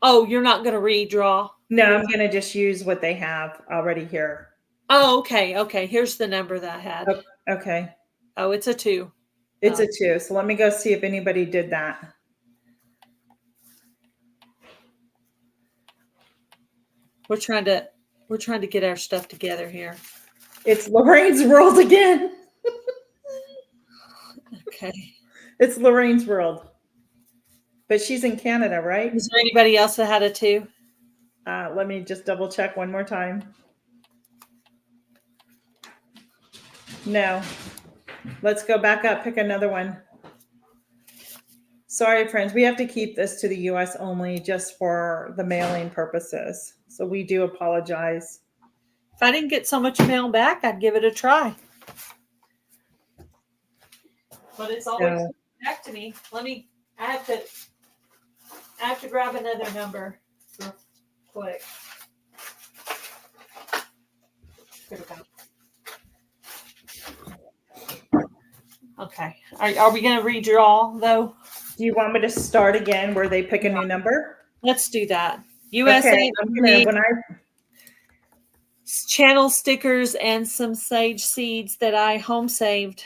Oh, you're not going to redraw? No, I'm going to just use what they have already here. Oh, okay. Okay. Here's the number that I had. Okay. Oh, it's a 2. It's a 2. So let me go see if anybody did that. We're trying to get our stuff together here. It's Lorraine's world again. Okay. It's Lorraine's world. But she's in Canada, right? Is there anybody else that had a 2? Let me just double check one more time. No. Let's go back up, pick another one. Sorry, friends. We have to keep this to the US only just for the mailing purposes. So we do apologize. If I didn't get so much mail back, I'd give it a try. But it's always back to me. I have to grab another number real quick. Here we go. Okay. Are we going to redraw though? Do you want me to start again where they pick a new number? Let's do that. USA. Okay, I'm gonna, when I channel stickers and some sage seeds that I home saved.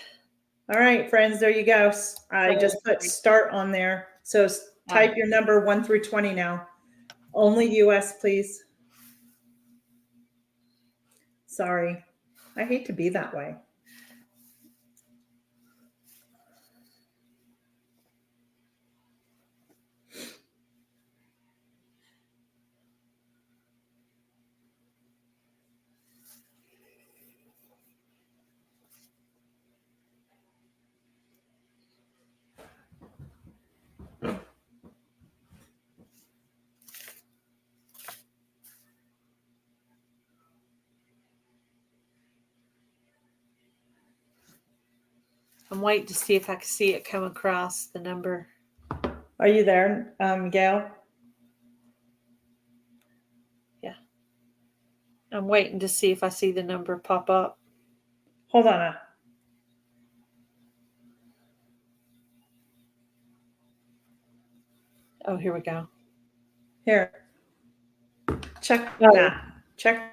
All right, friends, there you go. I just put start on there. So type your number 1 through 20 now. Only US, please. Sorry. I hate to be that way. I'm waiting to see if I can see it come across the number. Are you there, Gail? Yeah. I'm waiting to see if I see the number pop up. Hold on. Oh, here we go. Here. Check that. Check.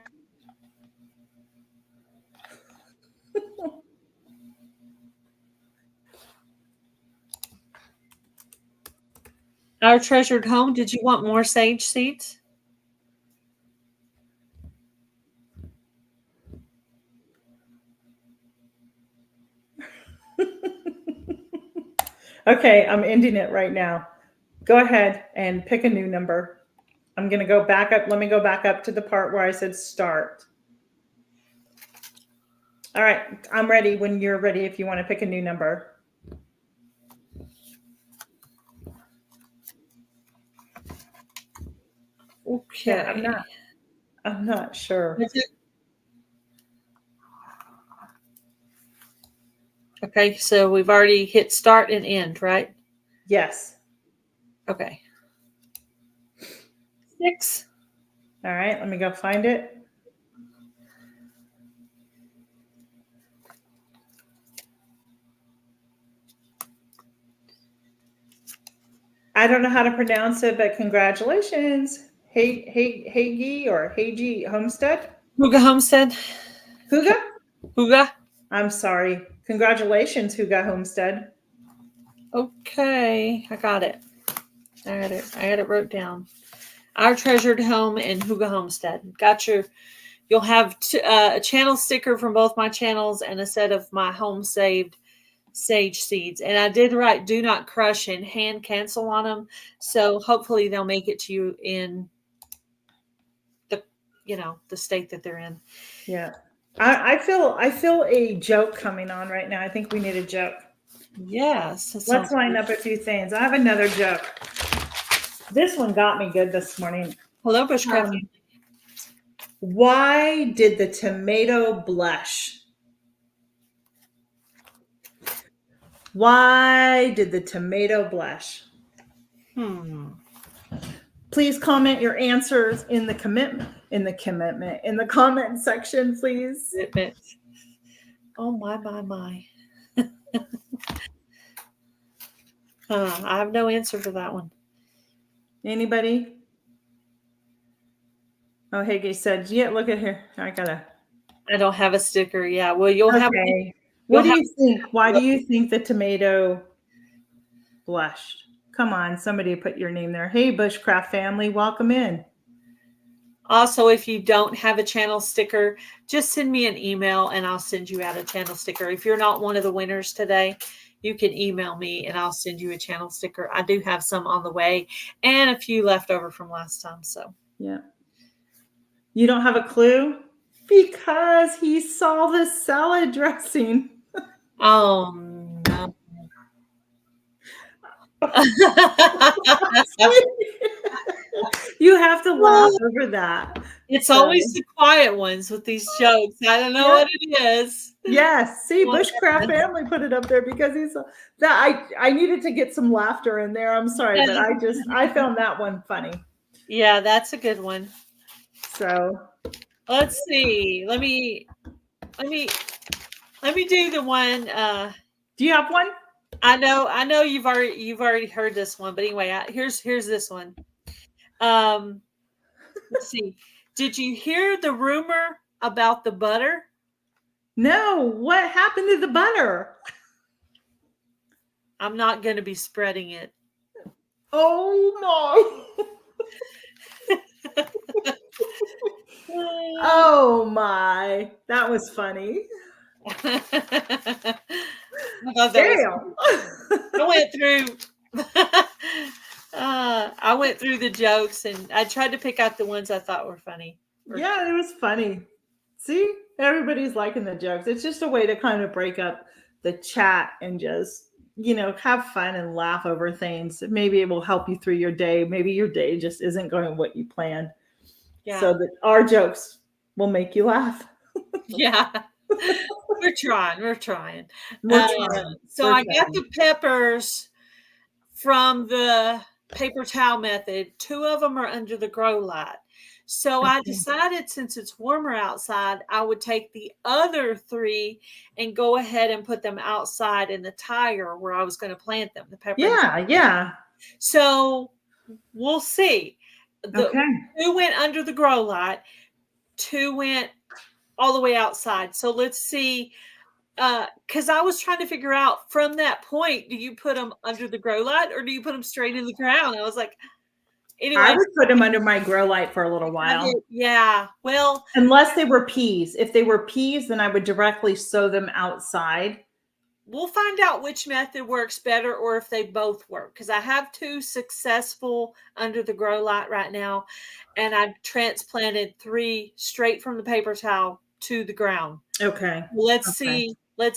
Our treasured home. Did you want more sage seeds? Okay, I'm ending it right now. Go ahead and pick a new number. I'm going to go back up. Let me go back up to the part where I said start. All right, I'm ready when you're ready if you want to pick a new number. Okay. Yeah, I'm not sure. Okay, so we've already hit start and end, right? Yes. Okay. 6. All right, let me go find it. I don't know how to pronounce it, but congratulations. Hagee or Hagee Homestead? Huga Homestead. Huga? Huga. I'm sorry. Congratulations, Huga Homestead. Okay, I got it. I got it wrote down. Our treasured home in Huga Homestead. You'll have a channel sticker from both my channels and a set of my home saved sage seeds. And I did write do not crush and hand cancel on them. So hopefully they'll make it to you in the state that they're in. Yeah. I feel a joke coming on right now. I think we need a joke. Yes. that Let's sounds line good. up a few things. I have another joke. This one got me good this morning. Hello, Bushcraft. Why did the tomato blush? Why did the tomato blush? Please comment your answers in the comment section, please. Oh my. I have no answer for that one. Anybody? Oh, Hagee said, yeah, look at here. I don't have a sticker. Yeah. Well, you'll have. Okay. What do you think? Why do you think the tomato blushed? Come on, somebody put your name there. Hey, Bushcraft family, welcome in. Also, if you don't have a channel sticker, just send me an email and I'll send you out a channel sticker. If you're not one of the winners today, you can email me and I'll send you a channel sticker. I do have some on the way and a few left over from last time. So, yeah. You don't have a clue? Because he saw the salad dressing. oh no. You have to laugh over that. It's always the quiet ones with these jokes. I don't know what it is. Yes. See, Bushcraft family put it up there because he's that I needed to get some laughter in there. I'm sorry, but I found that one funny. Yeah, that's a good one. So let's see. Let me do the one. Do you have one? I know you've already heard this one, but anyway, here's this one. Let's see. Did you hear the rumor about the butter? No. What happened to the butter? I'm not going to be spreading it. Oh no. Oh my. That was funny. Damn. I went through the jokes and I tried to pick out the ones I thought were funny. Yeah, it was funny. See, everybody's liking the jokes. It's just a way to kind of break up the chat and just, have fun and laugh over things. Maybe it will help you through your day. Maybe your day just isn't going what you planned. Yeah. So that our jokes will make you laugh. Yeah. We're trying. So I got the peppers from the paper towel method. 2 of them are under the grow light. So I decided since it's warmer outside, I would take the other 3 and go ahead and put them outside in the tire where I was going to plant them. The pepper. Yeah. So we'll see. 2 went under the grow light. 2 went all the way outside. So let's see. Because I was trying to figure out from that point, do you put them under the grow light or do you put them straight in the ground? I was like, anyway. I would put them under my grow light for a little while. Yeah. Well, unless they were peas. If they were peas, then I would directly sow them outside. We'll find out which method works better or if they both work. Because I have 2 successful under the grow light right now. And I transplanted 3 straight from the paper towel to the ground. Okay. Let's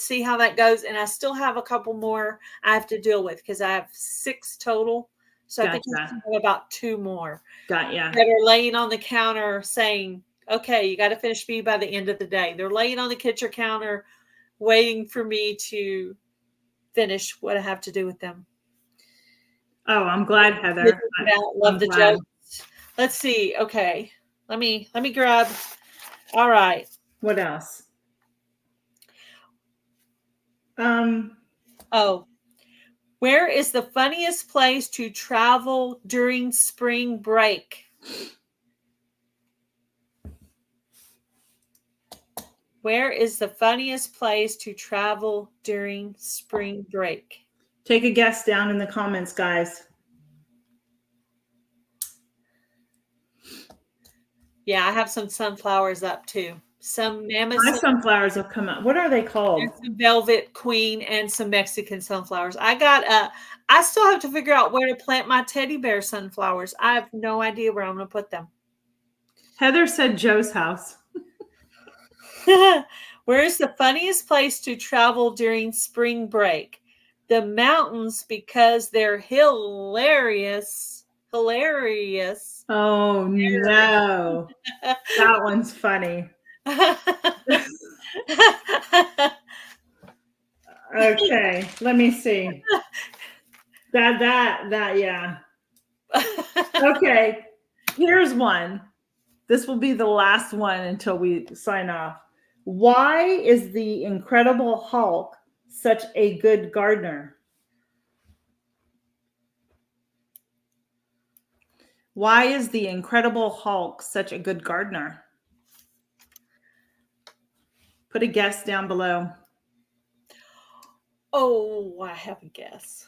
see how that goes. And I still have a couple more I have to deal with because I have 6 total. So I think I have about 2 more. Got ya. That are laying on the counter saying, okay, you got to finish me by the end of the day. They're laying on the kitchen counter waiting for me to finish what I have to do with them. Oh, I'm glad, Heather. Love the jokes. Let's see. Okay. Let me grab. All right. What else? Where is the funniest place to travel during spring break? Where is the funniest place to travel during spring break? Take a guess down in the comments, guys. Yeah, I have some sunflowers up too. Some mammoth. My sunflowers have come out. What are they called? There's some Velvet Queen and some Mexican sunflowers. I still have to figure out where to plant my teddy bear sunflowers. I have no idea where I'm going to put them. Heather said Joe's house. Where is the funniest place to travel during spring break? the mountains because they're hilarious. Hilarious. Oh no. That one's funny. Okay, let me see. Yeah. Okay, here's one. This will be the last one until we sign off. Why is the Incredible Hulk such a good gardener? Why is the Incredible Hulk such a good gardener? Put a guess down below. Oh, I have a guess.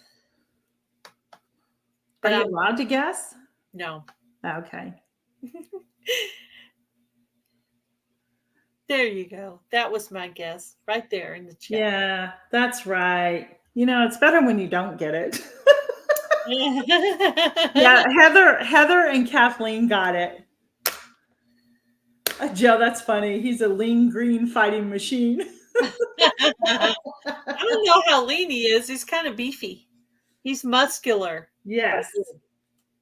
Are you allowed to guess? No. Okay. There you go. That was my guess right there in the chat. Yeah, that's right. You know, it's better when you don't get it. Yeah, Heather and Kathleen got it. Joe, that's funny. He's a lean green fighting machine. I don't know how lean he is. He's kind of beefy. He's muscular. Yes.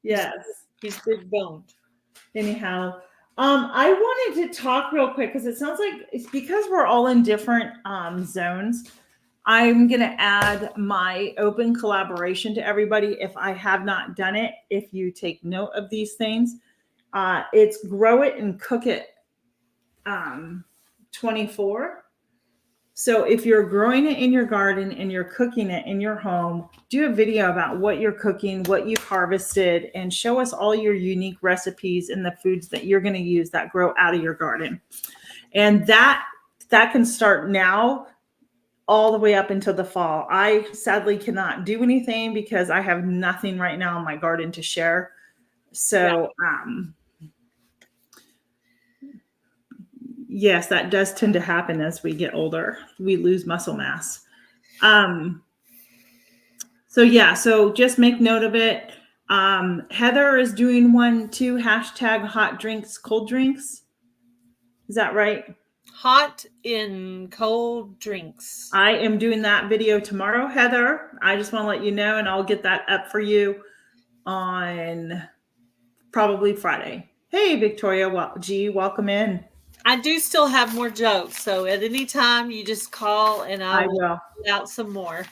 Yes. He's big boned. Anyhow, I wanted to talk real quick because it sounds like it's because we're all in different zones. I'm going to add my open collaboration to everybody if I have not done it. If you take note of these things, it's Grow It and Cook It 24. So if you're growing it in your garden and you're cooking it in your home, do a video about what you're cooking, what you've harvested, and show us all your unique recipes and the foods that you're going to use that grow out of your garden. And that can start now all the way up until the fall. I sadly cannot do anything because I have nothing right now in my garden to share. So, yes, that does tend to happen as we get older. We lose muscle mass. So just make note of it. Heather is doing one too, hashtag hot drinks, cold drinks. Is that right? Hot in cold drinks. I am doing that video tomorrow, Heather. I just want to let you know, and I'll get that up for you on probably Friday. Hey, Victoria G, welcome in. I do still have more jokes, so at any time you just call and I will put out some more.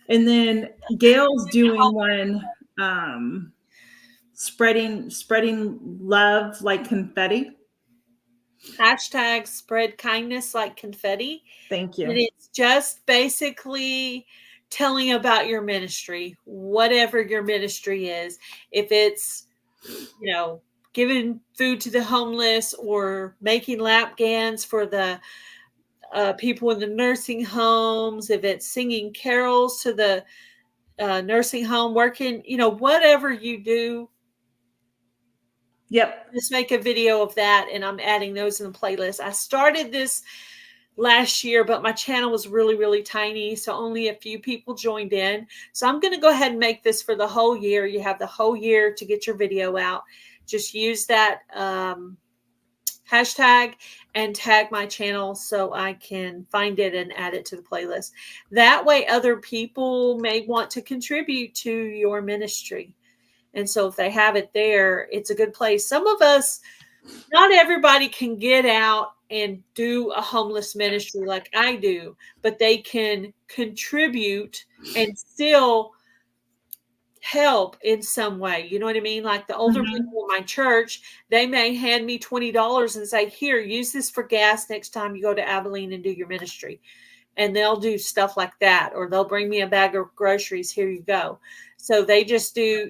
And then Gail's doing one, spreading love like confetti. Hashtag spread kindness like confetti. Thank you. And it's just basically telling about your ministry, whatever your ministry is. If it's, giving food to the homeless or making lap gans for the people in the nursing homes, if it's singing carols to the nursing home, working, whatever you do. Yep. Just make a video of that, and I'm adding those in the playlist. I started this last year, but my channel was really, really tiny, so only a few people joined in. So I'm going to go ahead and make this for the whole year. You have the whole year to get your video out. Just use that hashtag and tag my channel so I can find it and add it to the playlist. That way other people may want to contribute to your ministry. And so if they have it there, it's a good place. Some of us, not everybody can get out and do a homeless ministry like I do, but they can contribute and still help in some way. You know what I mean? Like the older people in my church, they may hand me $20 and say, here, use this for gas next time you go to Abilene and do your ministry. And they'll do stuff like that, or they'll bring me a bag of groceries. Here you go. So they just do,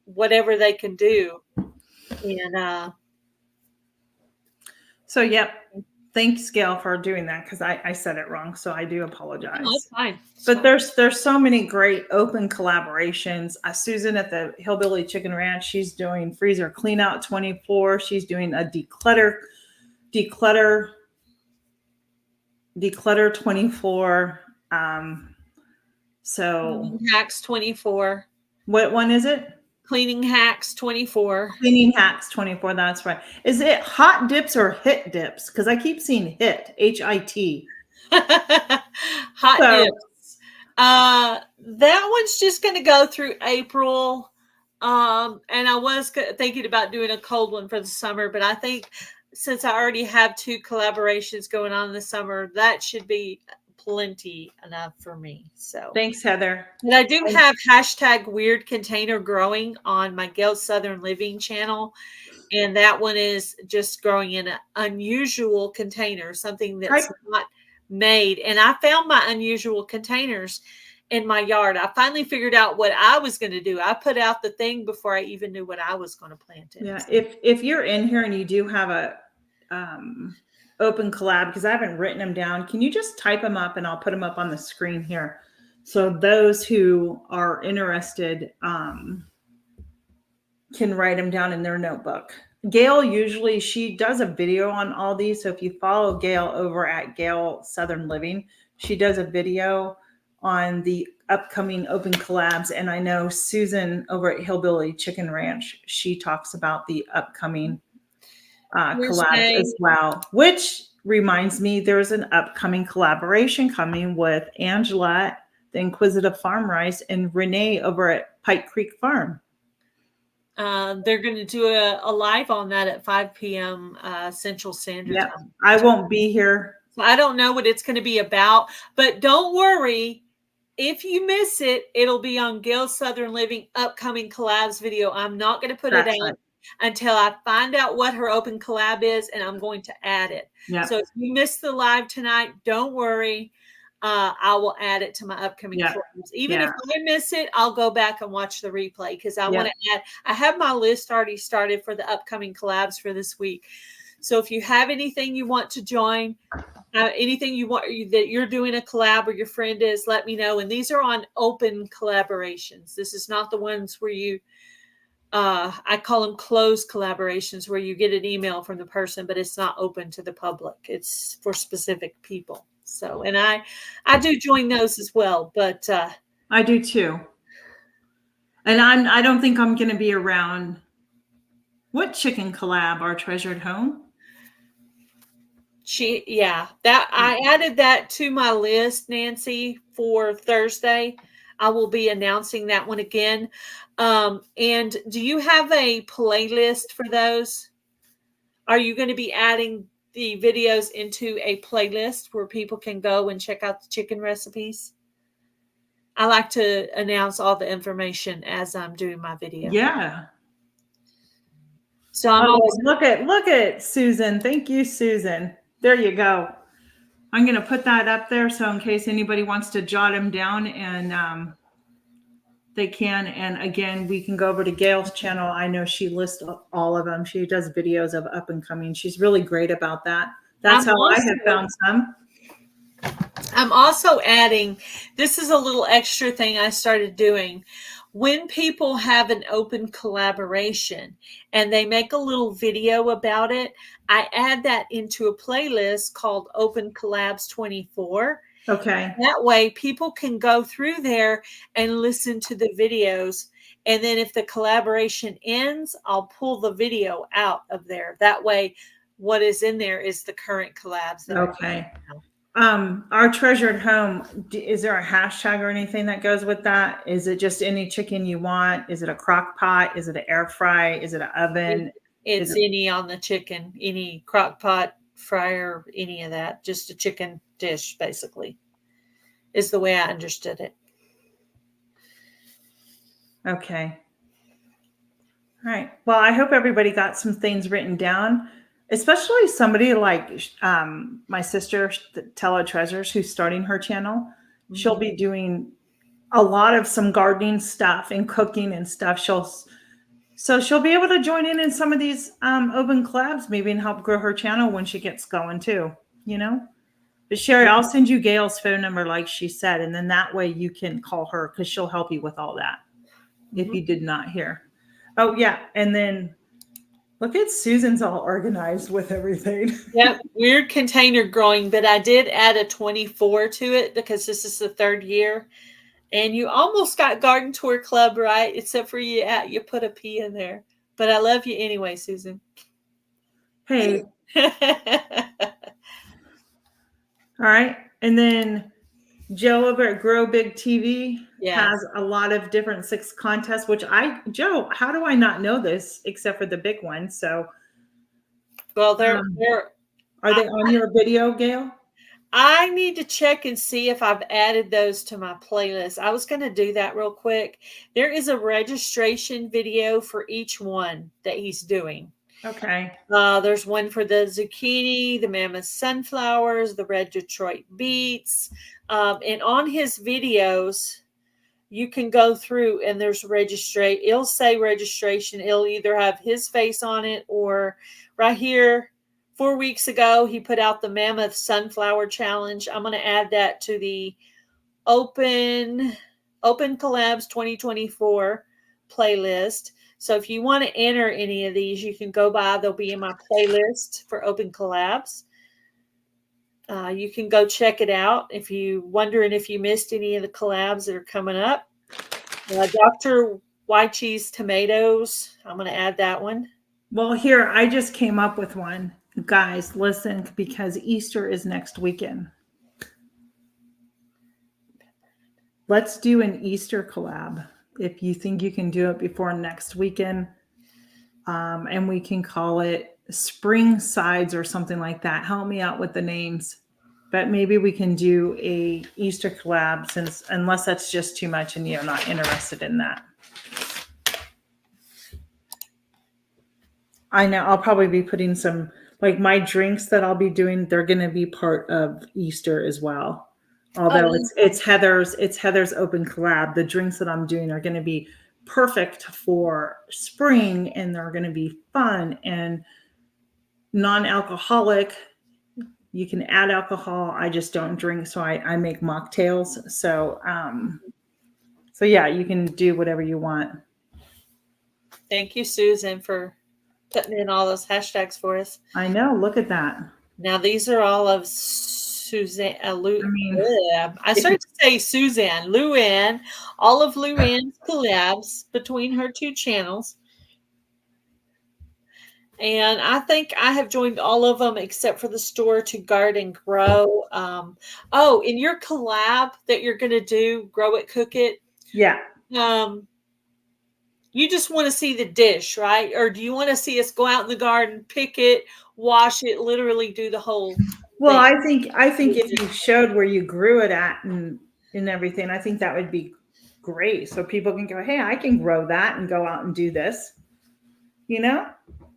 whatever they can do. And yep. Thanks, Gail, for doing that because I said it wrong. So I do apologize. No, it's fine. But there's so many great open collaborations. Susan at the Hillbilly Chicken Ranch, she's doing freezer clean out 24. She's doing a declutter 24. So Hacks 24. What one is it? Cleaning Hacks 24. Cleaning Hacks 24. That's right. Is it hot dips or hit dips? Because I keep seeing hit, HIT. Hot dips. That one's just going to go through April. And I was thinking about doing a cold one for the summer, but I think since I already have 2 collaborations going on in the summer, that should be plenty enough for me. So Thanks, Heather. and I do have hashtag weird container growing on my Gail Southern Living channel. And that one is just growing in an unusual container, something that's not made. And I found my unusual containers in my yard. I finally figured out what I was going to do. I put out the thing before I even knew what I was going to plant in. Yeah, if you're in here and you do have a open collab, because I haven't written them down, can you just type them up and I'll put them up on the screen here. So those who are interested can write them down in their notebook. Gail usually, she does a video on all these. So if you follow Gail over at Gail Southern Living, she does a video on the upcoming open collabs. And I know Susan over at Hillbilly Chicken Ranch, she talks about the upcoming collabs as well, which reminds me there's an upcoming collaboration coming with Angela, the Inquisitive Farm Rice, and Renee over at Pike Creek Farm. They're going to do a live on that at 5 p.m. Central Standard Time. I won't be here. So I don't know what it's going to be about, but don't worry. If you miss it, it'll be on Gail Southern Living upcoming collabs video. I'm not going to put it out until I find out what her open collab is, and I'm going to add it. Yep. So if you missed the live tonight, don't worry. I will add it to my upcoming collabs. Even if I miss it, I'll go back and watch the replay because I want to add. I have my list already started for the upcoming collabs for this week. So if you have anything you want to join, anything you want that you're doing a collab or your friend is, let me know. And these are on open collaborations. This is not the ones where you, I call them closed collaborations, where you get an email from the person, but it's not open to the public. It's for specific people. So, and I do join those as well, but I do too. And I don't think I'm going to be around. What chicken collab? Our Treasured Home? I added that to my list, Nancy, for Thursday. I will be announcing that one again. And do you have a playlist for those? Are you going to be adding the videos into a playlist where people can go and check out the chicken recipes? I like to announce all the information as I'm doing my video. Yeah. So I'm always look at Susan. Thank you, Susan. There you go. I'm going to put that up there. So in case anybody wants to jot them down, and they can. And again, we can go over to Gail's channel. I know she lists all of them. She does videos of up and coming. She's really great about that. That's how I have found some. I'm also adding, this is a little extra thing I started doing. When people have an open collaboration and they make a little video about it, I add that into a playlist called Open Collabs 24. Okay. That way people can go through there and listen to the videos. And then if the collaboration ends, I'll pull the video out of there. That way what is in there is the current collabs. Okay. Our Treasured Home, is there a hashtag or anything that goes with that? Is it just any chicken you want? Is it a crock pot? Is it an air fry? Is it an oven? It's any on the chicken, any crock pot, fryer, any of that. Just a chicken dish, basically, is the way I understood it. Okay. All right. Well, I hope everybody got some things written down. Especially somebody like my sister, Tella Treasures, who's starting her channel. Mm-hmm. She'll be doing a lot of some gardening stuff and cooking and stuff. She'll be able to join in some of these open collabs, maybe, and help grow her channel when she gets going too, you know? But Sherry, I'll send you Gail's phone number like she said, and then that way you can call her because she'll help you with all that. Mm-hmm. If you did not hear. Oh, yeah. And then look at Susan's all organized with everything. Yep, weird container growing, but I did add a 24 to it because this is the 3rd year. And you almost got Garden Tour Club right, except for you put a P in there. But I love you anyway, Susan. Hey. All right. And then Joe over at Grow Big TV Yes. has a lot of different six contests, which Joe, how do I not know this except for the big one? So, Well, um, are they on your video, Gail? I need to check and see if I've added those to my playlist. I was going to do that real quick. There is a registration video for each one that he's doing. Okay. There's one for the zucchini, the mammoth sunflowers, the red Detroit beets. And on his videos, you can go through and there's registration. It'll say registration. It'll either have his face on it or right here. 4 weeks ago, he put out the Mammoth Sunflower Challenge. I'm going to add that to the Open Collabs 2024 playlist. So if you want to enter any of these, you can go by. They'll be in my playlist for Open Collabs. You can go check it out if you're wondering if you missed any of the collabs that are coming up. Dr. White Cheese Tomatoes. I'm going to add that one. Well, here, I just came up with one. Guys, listen, because Easter is next weekend. Let's do an Easter collab if you think you can do it before next weekend. And we can call it Spring Sides or something like that. Help me out with the names. But maybe we can do a Easter collab unless that's just too much and you're not interested in that. I know I'll probably be putting some, like my drinks that I'll be doing, they're going to be part of Easter as well. Although it's Heather's open collab. The drinks that I'm doing are going to be perfect for spring and they're going to be fun and non-alcoholic. You can add alcohol. I just don't drink, so I make mocktails. So yeah, you can do whatever you want. Thank you, Susan, for putting in all those hashtags for us. I know. Look at that. Now these are all of Suzanne. I started to say Suzanne, Luann, all of Luann's collabs between her two channels. And I think I have joined all of them except for the Store to Garden Grow. In your collab that you're going to do, Grow It, Cook It. Yeah. You just want to see the dish, right? Or do you want to see us go out in the garden, pick it, wash it, literally do the whole Well, thing? I think if you showed where you grew it at and everything, I think that would be great. So people can go, hey, I can grow that and go out and do this. You know?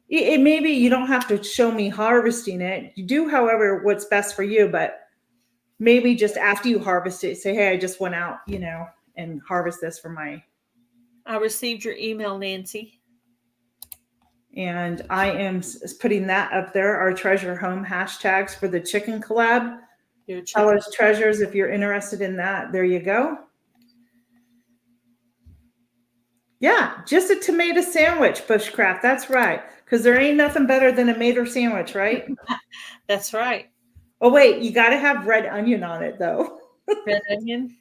It maybe you don't have to show me harvesting it. You do, however, what's best for you, but maybe just after you harvest it, say, hey, I just went out, and harvest this for my. I received your email, Nancy. And I am putting that up there, our treasure home hashtags for the chicken collab. Ella's Treasures, if you're interested in that, there you go. Yeah, just a tomato sandwich, Bushcraft. That's right. Because there ain't nothing better than a tomato sandwich, right? That's right. Oh, wait, you got to have red onion on it, though. Red onion?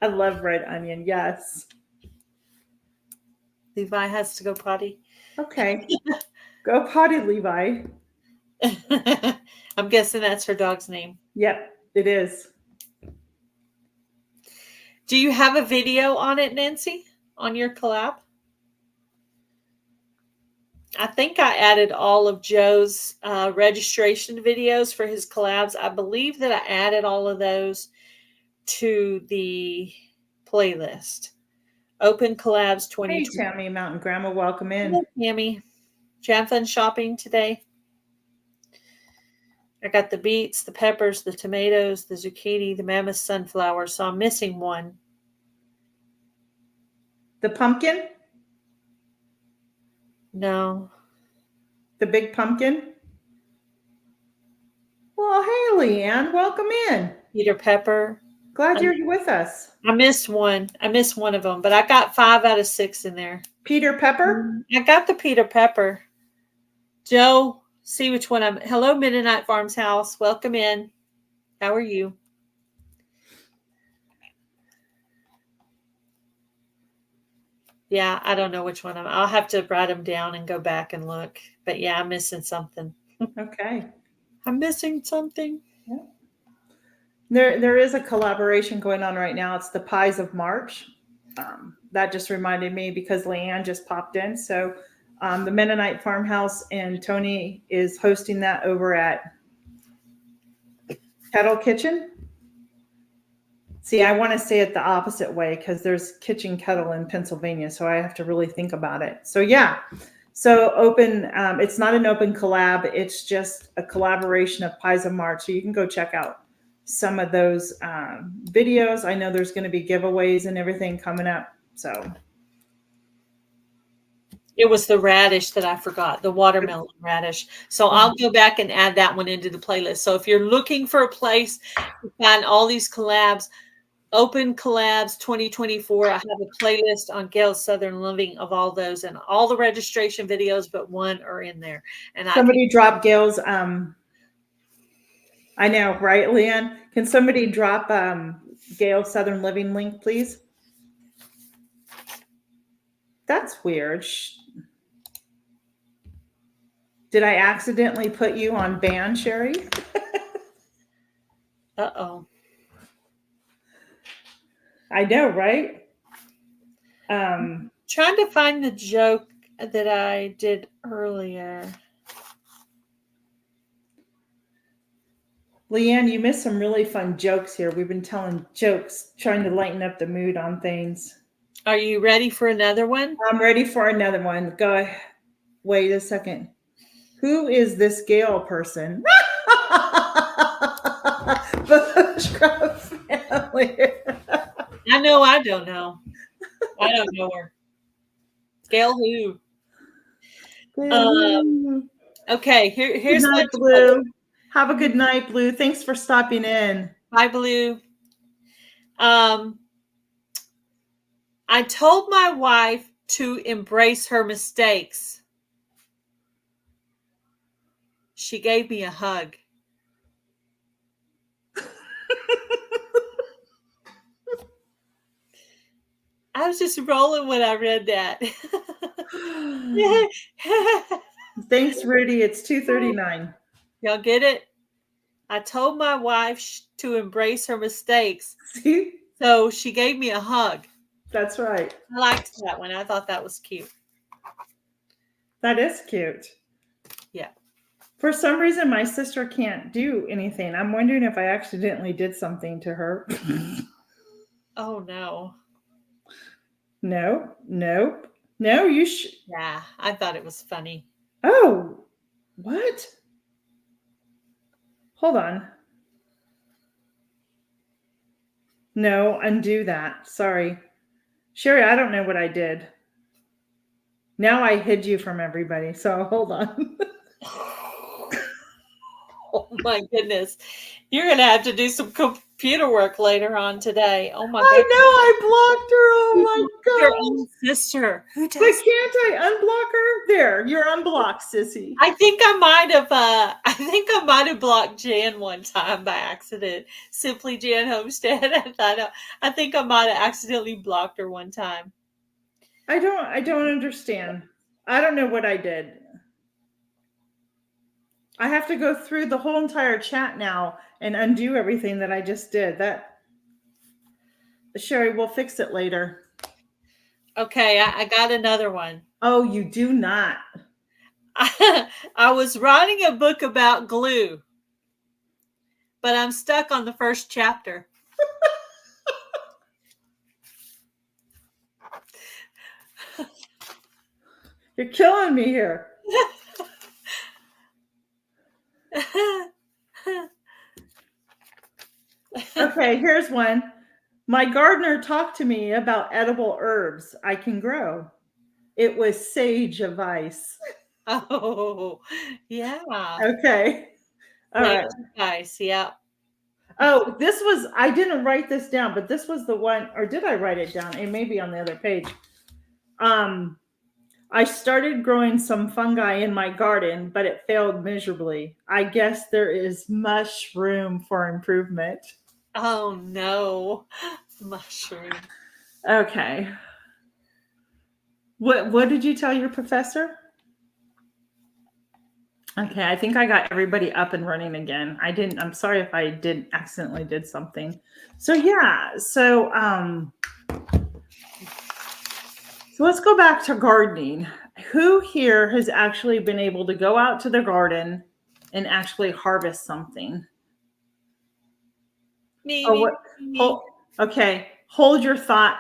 I love red onion, yes. Levi has to go potty. Okay. Go potty, Levi. I'm guessing that's her dog's name. Yep, it is. Do you have a video on it, Nancy, on your collab? I think I added all of Joe's registration videos for his collabs. I believe that I added all of those to the playlist. Open Collabs 2020. Hey, Tammy Mountain Grandma, welcome in. Hey, Tammy. Did you have fun shopping today? I got the beets, the peppers, the tomatoes, the zucchini, the mammoth sunflower. So I'm missing one. The pumpkin? No. The big pumpkin? Well, hey, Leanne, welcome in. Peter Pepper. Glad you're with us. I missed one. I missed one of them, but I got 5 out of 6 in there. Peter Pepper? I got the Peter Pepper. Joe, see which one I'm. Hello, Mennonite Farms House. Welcome in. How are you? Yeah, I don't know which one I'll have to write them down and go back and look. But yeah, I'm missing something. Okay. I'm missing something. Yeah. There is a collaboration going on right now. It's the Pies of March. That just reminded me because Leanne just popped in. So the Mennonite Farmhouse and Tony is hosting that over at Kettle Kitchen. See, I want to say it the opposite way because there's Kitchen Kettle in Pennsylvania, so I have to really think about it. So yeah, so open. It's not an open collab; it's just a collaboration of Pies of March. So you can go check out some of those videos. I know there's going to be giveaways and everything coming up. So It was the radish that I forgot, the watermelon radish. So I'll go back and add that one into the playlist. So if you're looking for a place to find all these collabs, Open Collabs 2024, I have a playlist on Gail's Southern Living of all those, and all the registration videos but one are in there. And somebody drop Gail's. I know, right, Leanne? Can somebody drop Gail's Southern Living link, please? That's weird. Did I accidentally put you on ban, Sherry? Uh-oh. I know, right? Trying to find the joke that I did earlier. Leanne, you missed some really fun jokes here. We've been telling jokes, trying to lighten up the mood on things. Are you ready for another one? I'm ready for another one. Go ahead. Wait a second. Who is this Gail person? Bushcraft family. I know I don't know. I don't know her. Gail who? Okay, here's good night, Blue. Have a good night, Blue. Thanks for stopping in. Bye, Blue. I told my wife to embrace her mistakes. She gave me a hug. I was just rolling when I read that. Thanks, Rudy. It's 2:39. Y'all get it? I told my wife to embrace her mistakes. See? So she gave me a hug. That's right. I liked that one. I thought that was cute. That is cute. Yeah. For some reason, my sister can't do anything. I'm wondering if I accidentally did something to her. Oh, no. No, nope. No, you should. Yeah, I thought it was funny. Oh, what? Hold on. No, undo that. Sorry. Sherry, I don't know what I did. Now I hid you from everybody. So hold on. Oh, my goodness. You're going to have to do some computer work later on today. Oh, my I goodness. know I blocked her. Oh, my God. Your own sister. Who But does? can't I unblock her? There, you're unblocked, sissy. I think I might have blocked Jan one time by accident. Simply Jan Homestead. I think I might have accidentally blocked her one time. I don't understand. I don't know what I did. I have to go through the whole entire chat now and undo everything that I just did. That, Sherry, we'll fix it later. Okay, I got another one. Oh, you do not. I was writing a book about glue, but I'm stuck on the first chapter. You're killing me here. Okay, here's one. My gardener talked to me about edible herbs I can grow. It was sage advice. Oh, yeah. Okay. All right. Nice, yeah. Oh, I didn't write this down, but this was the one, or did I write it down? It may be on the other page. I started growing some fungi in my garden, but it failed miserably. I guess there is much room for improvement. Oh, no. Mushroom. Okay. What did you tell your professor? Okay, I think I got everybody up and running again. I'm sorry if I accidentally did something. So yeah, so let's go back to gardening. Who here has actually been able to go out to their garden and actually harvest something? Me, Or me, what? me. Okay, hold your thought.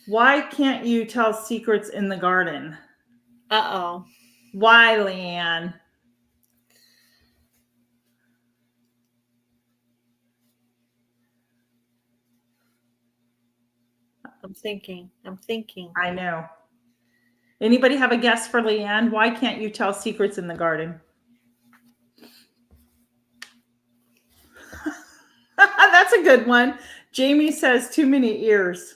Why can't you tell secrets in the garden? Uh-oh. Why, Leanne? I'm thinking. I know. Anybody have a guess for Leanne? Why can't you tell secrets in the garden? That's a good one. Jamie says too many ears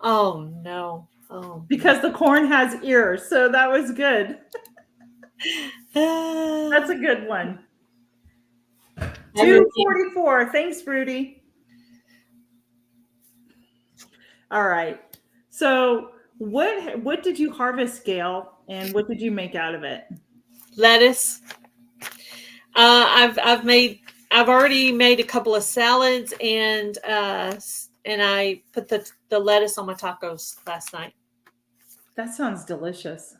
Oh no. Oh because the corn has ears. So that was good. no. That's a good one. I really- 244. Thanks, Rudy. All right. So what did you harvest, Gail? And what did you make out of it? Lettuce. I've already made a couple of salads and I put the lettuce on my tacos last night. That sounds delicious.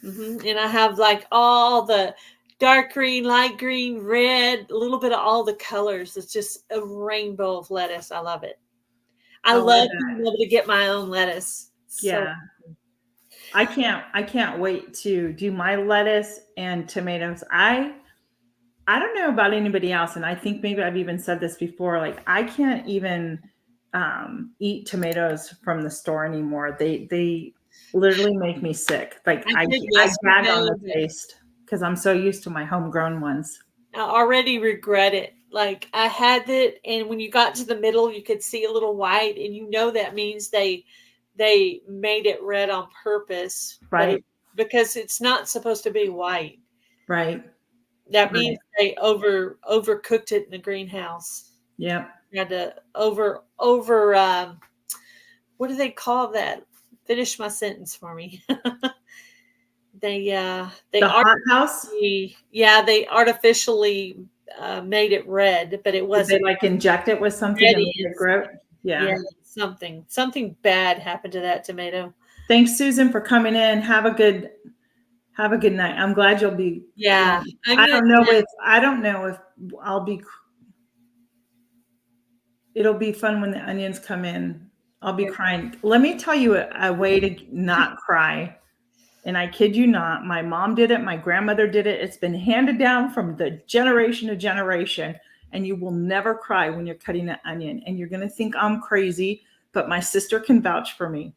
And I have like all the dark green, light green, red, a little bit of all the colors. It's just a rainbow of lettuce. I love it. I love being able to get my own lettuce. Yeah. I can't wait to do my lettuce and tomatoes. I don't know about anybody else, and I think maybe I've even said this before. Like I can't even eat tomatoes from the store anymore. They literally make me sick. Like I gag on the taste because I'm so used to my homegrown ones. I already regret it. Like I had it, and when you got to the middle, you could see a little white, and you know that means they made it red on purpose, Right? Because it's not supposed to be white. Right. That means they overcooked it in the greenhouse. Yep. You had to over what do they call that? Finish my sentence for me. they The hot house. Yeah, they artificially made it red, but it wasn't. Did they like inject it with something and make it grow? Yeah. Something bad happened to that tomato. Thanks, Susan, for coming in. Have a good night. I'm glad you'll be. Yeah. I don't know if I'll be. It'll be fun when the onions come in. I'll be crying. Let me tell you a way to not cry. And I kid you not, my mom did it. My grandmother did it. It's been handed down from the generation to generation. And you will never cry when you're cutting an onion. And you're going to think I'm crazy, but my sister can vouch for me.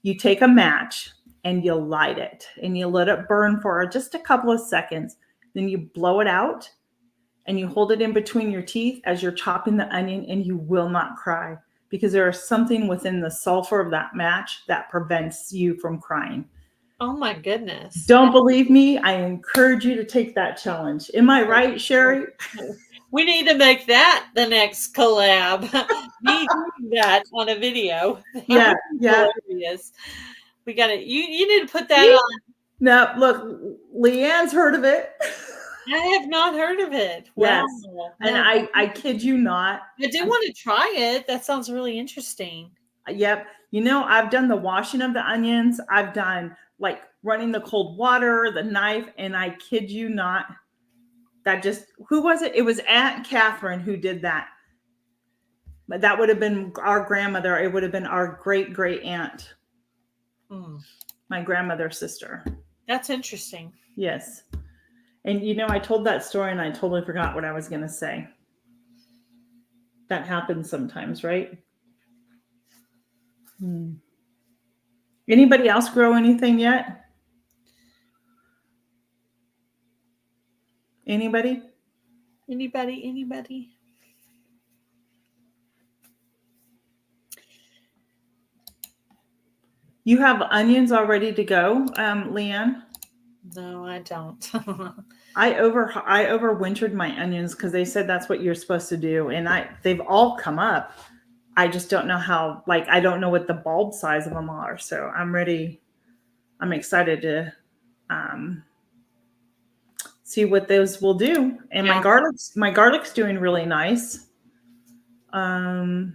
You take a match and you light it and you let it burn for just a couple of seconds. Then you blow it out and you hold it in between your teeth as you're chopping the onion, and you will not cry because there is something within the sulfur of that match that prevents you from crying. Oh my goodness. Don't believe me? I encourage you to take that challenge. Am I right, Sherry? We need to make that the next collab. Me doing that on a video. Yeah. Hilarious. We got to. You need to put that on. No, look, Leanne's heard of it. I have not heard of it. Yes. Wow. And I kid you not. I do want to try it. That sounds really interesting. Yep. I've done the washing of the onions. I've done like running the cold water, the knife, and I kid you not. Who was it? It was Aunt Catherine who did that. But that would have been our grandmother. It would have been our great aunt. My grandmother's sister. That's interesting. Yes. And I told that story and I totally forgot what I was going to say. That happens sometimes, right? Anybody else grow anything yet? Anybody? You have onions all ready to go, Leanne? No, I don't. I overwintered my onions because they said that's what you're supposed to do, and they've all come up. I just don't know how. I don't know what the bulb size of them are, so I'm ready. I'm excited to see what those will do. And Yeah. my garlic's doing really nice. My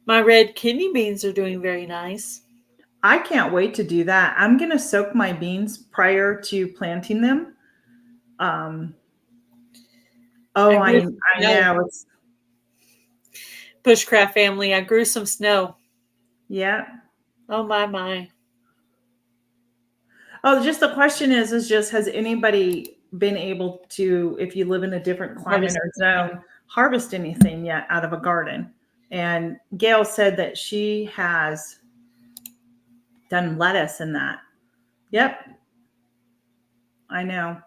red kidney beans are doing very nice. I can't wait to do that. I'm going to soak my beans prior to planting them. I know. It's Bushcraft family, I grew some snow. yeah. Oh my. Oh, just the question is just has anybody been able to, if you live in a different climate or zone, harvest anything yet out of a garden? And Gail said that she has done lettuce in that. Yep. I know.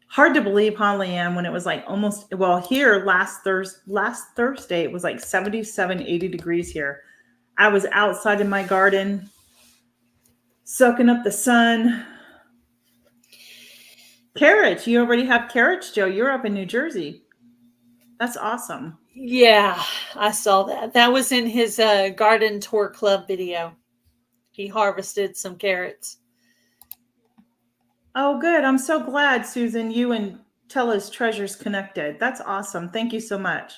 Hard to believe, huh, Leanne, when it was like almost, well, here last Thursday, it was like 77, 80 degrees here. I was outside in my garden, soaking up the sun. Carrots. You already have carrots, Joe. You're up in New Jersey. That's awesome. Yeah, I saw that. That was in his garden tour club video. He harvested some carrots. Oh, good. I'm so glad, Susan, you and Tella's Treasures connected. That's awesome. Thank you so much.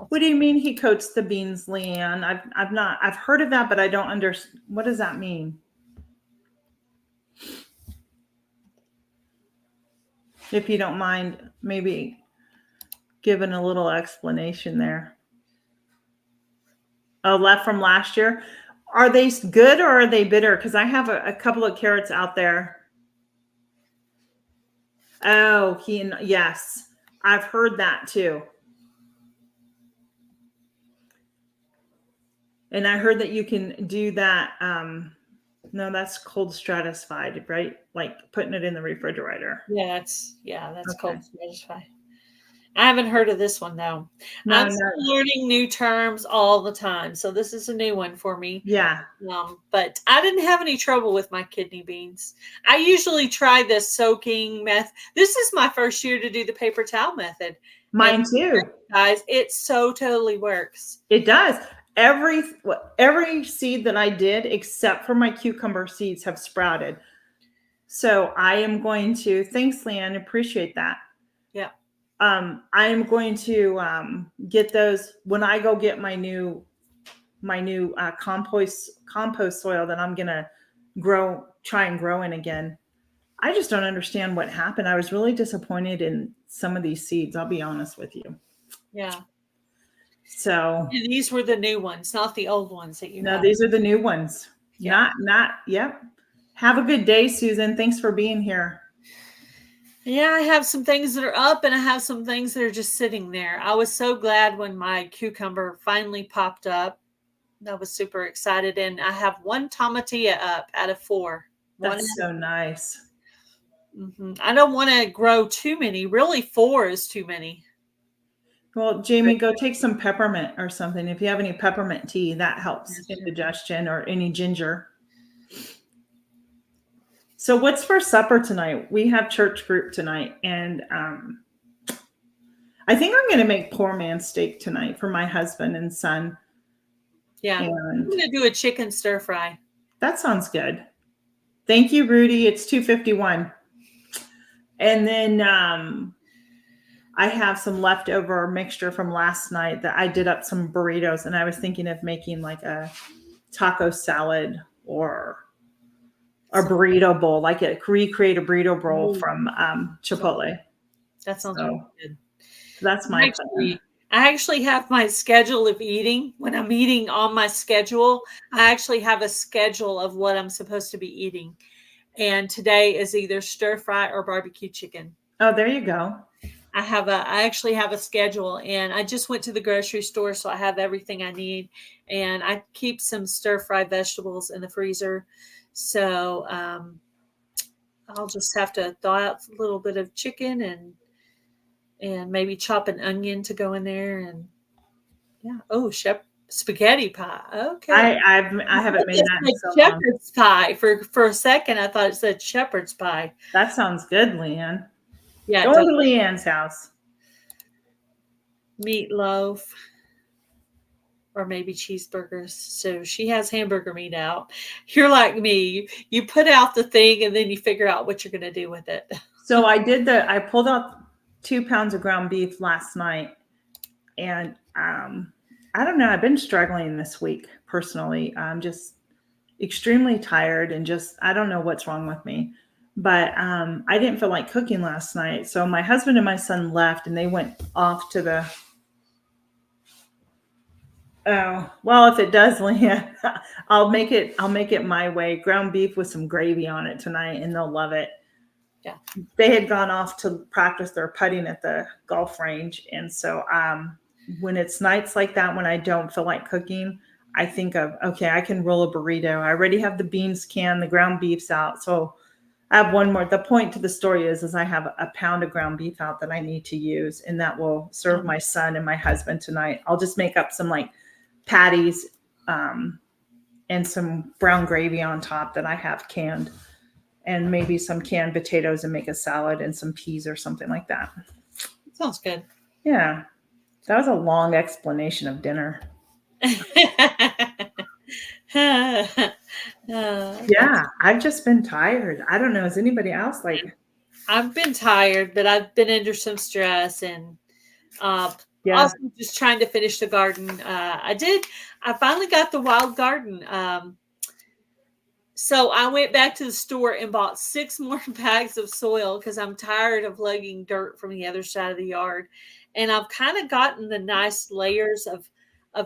What do you mean he coats the beans, Leanne? I've heard of that, but I don't understand. What does that mean? If you don't mind, maybe giving a little explanation there. Oh, left from last year. Are they good or are they bitter? Because I have a couple of carrots out there. Oh, yes, I've heard that too. And I heard that you can do that. No, that's cold stratified, right? Like putting it in the refrigerator. Yeah, that's Okay. cold stratified. I haven't heard of this one though. I'm learning new terms all the time, so this is a new one for me. Yeah. But I didn't have any trouble with my kidney beans. I usually try the soaking method. This is my first year to do the paper towel method. Mine too. Guys, it so totally works. It does. Every seed that I did, except for my cucumber seeds, have sprouted. So I am going to, thanks, Leanne, appreciate that. Yeah. I am going to get those when I go get my new compost soil that I'm gonna try and grow in again. I just don't understand what happened. I was really disappointed in some of these seeds. I'll be honest with you. Yeah. So and these were the new ones, not the old ones that you No, have. these are the new ones. Yeah. Yep. Have a good day, Susan. Thanks for being here. Yeah, I have some things that are up and I have some things that are just sitting there. I was so glad when my cucumber finally popped up. I was super excited. And I have one tomatillo up out of 4. That's so nice. Mm-hmm. I don't want to grow too many. Really, 4 is too many. Well, Jamie, go take some peppermint or something. If you have any peppermint tea, that helps indigestion, or any ginger. So what's for supper tonight? We have church group tonight, and I think I'm going to make poor man steak tonight for my husband and son. Yeah, I'm going to do a chicken stir fry. That sounds good. Thank you, Rudy. It's 2:51. And then I have some leftover mixture from last night that I did up some burritos, and I was thinking of making like a taco salad or a burrito bowl, recreate a burrito bowl from Chipotle. That sounds really good. That's my plan. I actually have my schedule of eating. When I'm eating on my schedule, I actually have a schedule of what I'm supposed to be eating. And today is either stir fry or barbecue chicken. Oh, there you go. I actually have a schedule, and I just went to the grocery store, so I have everything I need. And I keep some stir fry vegetables in the freezer. So I'll just have to thaw out a little bit of chicken and maybe chop an onion to go in there. And yeah. Oh, spaghetti pie. Okay. I haven't made that in so shepherd's pie. For a second, I thought it said shepherd's pie. That sounds good, Leanne. Yeah. Go to Leanne's house. Meatloaf. or maybe cheeseburgers. So she has hamburger meat out. You're like me. You put out the thing and then you figure out what you're going to do with it. So I pulled out 2 pounds of ground beef last night, and I don't know. I've been struggling this week personally. I'm just extremely tired and just, I don't know what's wrong with me. But I didn't feel like cooking last night. So my husband and my son left and they went off to the, oh, well, if it does, Leah, I'll make it my way. Ground beef with some gravy on it tonight and they'll love it. Yeah. They had gone off to practice their putting at the golf range. And so when it's nights like that, when I don't feel like cooking, I think of, okay, I can roll a burrito. I already have the beans canned, the ground beef's out. So I have one more. The point to the story is I have a pound of ground beef out that I need to use, and that will serve my son and my husband tonight. I'll just make up some like patties and some brown gravy on top that I have canned, and maybe some canned potatoes and make a salad and some peas or something like that. Sounds good. Yeah. That was a long explanation of dinner. Yeah, I've just been tired. I don't know. Is anybody else like? I've been tired, but I've been under some stress and also just trying to finish the garden. I finally got the wild garden. So I went back to the store and bought 6 more bags of soil because I'm tired of lugging dirt from the other side of the yard. And I've kind of gotten the nice layers of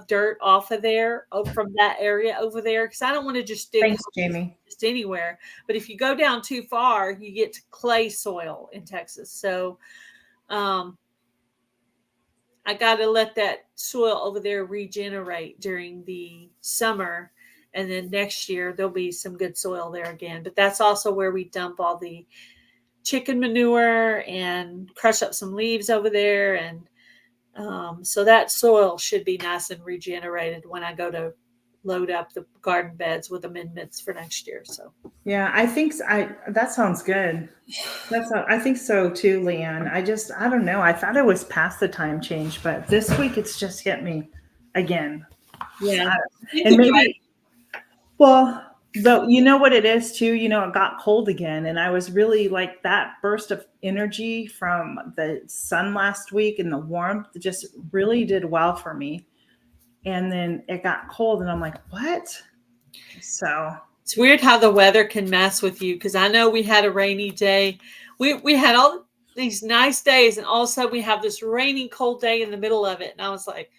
dirt off of there, from that area over there, because I don't want to just dig Jamie. just anywhere. But if you go down too far, you get to clay soil in Texas. So I got to let that soil over there regenerate during the summer. And then next year, there'll be some good soil there again. But that's also where we dump all the chicken manure and crush up some leaves over there. And so that soil should be nice and regenerated when I go to load up the garden beds with amendments for next year. So yeah, I think that sounds good. I think so too, Leanne. I don't know. I thought it was past the time change, but this week it's just hit me again. Yeah. And maybe, well, though, you know what it is too, it got cold again, and I was really like, that burst of energy from the sun last week and the warmth just really did well for me. And then it got cold and I'm like, what? So it's weird how the weather can mess with you, because I know we had a rainy day. We had all these nice days, and all of a sudden we have this rainy, cold day in the middle of it. And I was like,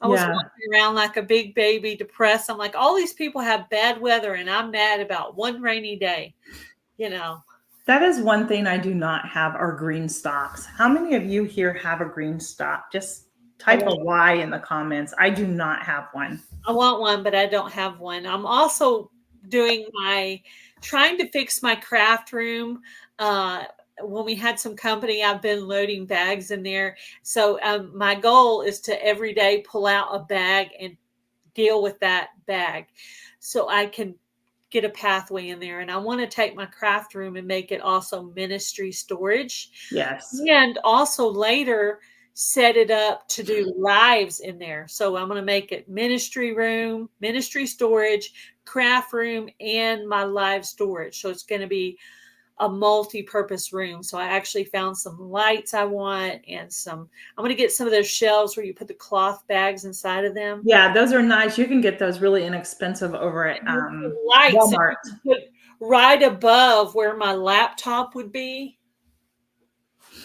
I was walking around like a big baby, depressed. I'm like, all these people have bad weather, and I'm mad about one rainy day, That is one thing I do not have, are green stalks. How many of you here have a green stalk? Just type a Y in the comments. I do not have one. I want one, but I don't have one. I'm also trying to fix my craft room. When we had some company, I've been loading bags in there. So my goal is to every day pull out a bag and deal with that bag so I can get a pathway in there. And I want to take my craft room and make it also ministry storage. Yes. And also later set it up to do lives in there. So I'm going to make it ministry room, ministry storage, craft room, and my live storage. So it's going to be a multi-purpose room. So I actually found some lights I want, and I'm going to get some of those shelves where you put the cloth bags inside of them. Yeah, those are nice. You can get those really inexpensive over at lights Walmart. Put right above where my laptop would be.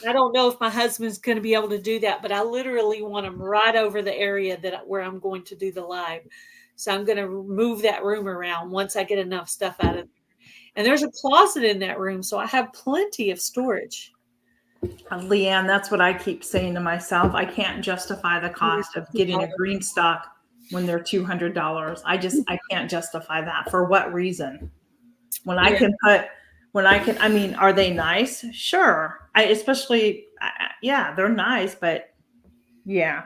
I don't know if my husband's going to be able to do that, but I literally want them right over the area where I'm going to do the live. So I'm going to move that room around once I get enough stuff out of it. And there's a closet in that room, so I have plenty of storage. Leanne, that's what I keep saying to myself. I can't justify the cost of getting a green stock when they're $200. I can't justify that. For what reason? I mean, are they nice? Sure. Yeah, they're nice, but yeah.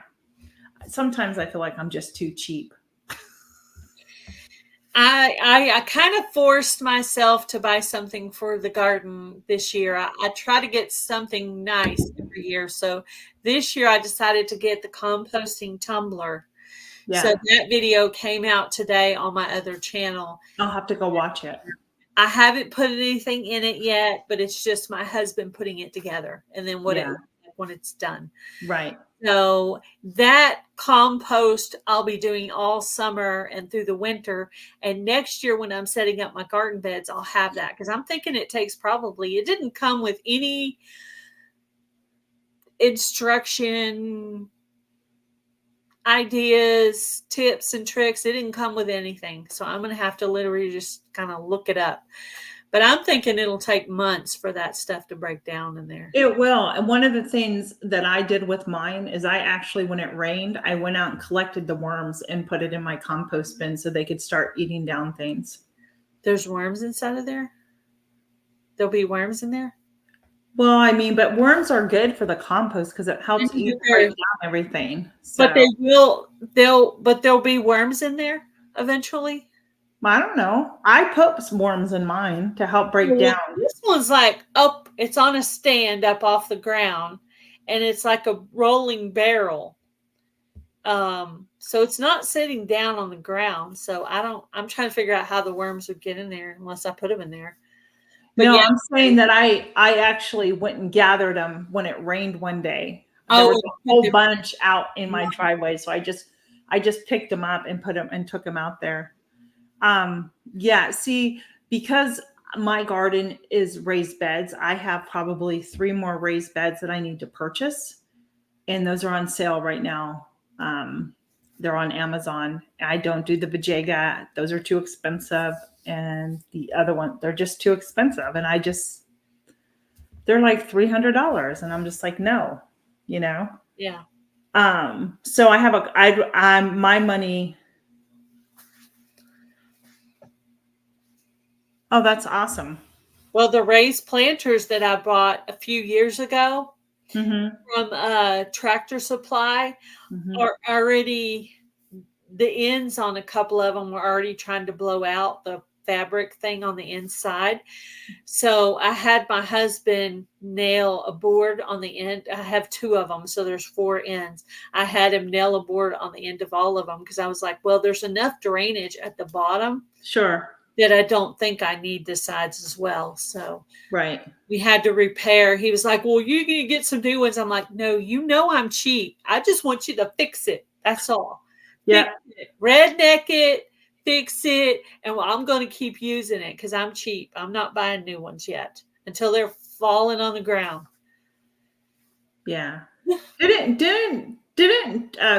Sometimes I feel like I'm just too cheap. I kind of forced myself to buy something for the garden this year. I try to get something nice every year. So this year I decided to get the composting tumbler. So Yeah. that video came out today on my other channel. I'll have to go watch it. I haven't put anything in it yet, but it's just my husband putting it together and then what it Yeah. looks like when it's done. Right. So that compost I'll be doing all summer and through the winter. And next year when I'm setting up my garden beds, I'll have that because I'm thinking it didn't come with any instruction, ideas, tips, and tricks. It didn't come with anything. So I'm going to have to literally just kind of look it up. But I'm thinking it'll take months for that stuff to break down in there. It will. And one of the things that I did with mine is I actually, when it rained, I went out and collected the worms and put it in my compost bin so they could start eating down things. There's worms inside of there? There'll be worms in there? Well, I mean, but worms are good for the compost because it helps break down everything. So, But there'll be worms in there eventually. I don't know. I put some worms in mine to help break down. This one's like up, it's on a stand up off the ground, and it's like a rolling barrel. So it's not sitting down on the ground. So I'm trying to figure out how the worms would get in there unless I put them in there. But No, yeah, I'm saying that I actually went and gathered them when it rained one day. There Oh, was a whole bunch out in my driveway, so I just picked them up and put them and took them out there. Yeah, see, because my garden is raised beds, I have probably 3 more raised beds that I need to purchase, and those are on sale right now. They're on Amazon. I don't do the Vajayga; those are too expensive, and the other one, they're just too expensive, and they're like $300, and I'm just like, no, you know. yeah. So I have I'm my money. Oh, that's awesome. Well, the raised planters that I bought a few years ago Mm-hmm. from Tractor Supply Mm-hmm. are already, the ends on a couple of them were already trying to blow out the fabric thing on the inside. So I had my husband nail a board on the end. I have 2 of them, so there's 4 ends. I had him nail a board on the end of all of them because I was like, well, there's enough drainage at the bottom Sure. that I don't think I need the sides as well. So Right. we had to repair. He was like, well, you can get some new ones. I'm like, no, I'm cheap. I just want you to fix it. That's all. Yeah. Redneck it, fix it, and I'm going to keep using it because I'm cheap. I'm not buying new ones yet until they're falling on the ground. Yeah. Didn't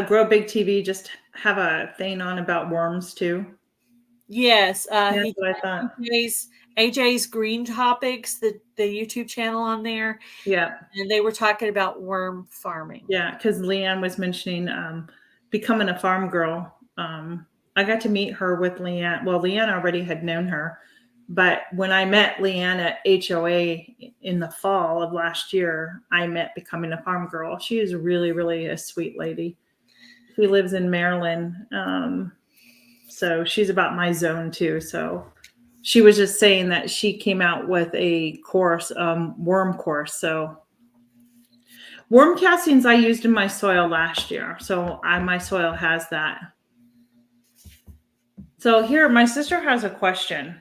Grow Big TV just have a thing on about worms too? Yes, That's what I thought. AJ's Green Topics, the YouTube channel on there. Yeah. And they were talking about worm farming. Yeah, because Leanne was mentioning becoming a farm girl. I got to meet her with Leanne. Well, Leanne already had known her, but when I met Leanne at HOA in the fall of last year, I met Becoming a Farm Girl. She is really, really a sweet lady. She lives in Maryland. So she's about my zone too. So she was just saying that she came out with a course, worm course. So worm castings I used in my soil last year. So my soil has that. So here, my sister has a question.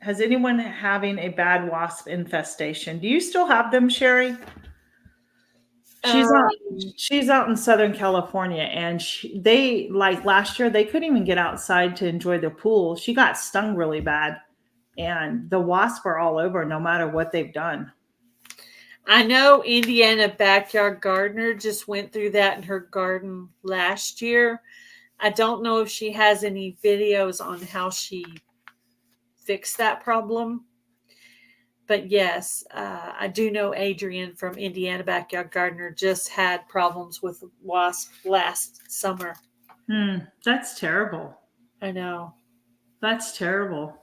Has anyone having a bad wasp infestation? Do you still have them, Sherry? She's out in Southern California, and they like last year they couldn't even get outside to enjoy the pool. She got stung really bad, and the wasps are all over no matter what they've done. I know Indiana Backyard Gardener just went through that in her garden last year. I don't know if she has any videos on how she fixed that problem. But yes, I do know Adrian from Indiana Backyard Gardener just had problems with wasp last summer. That's terrible. I know. That's terrible.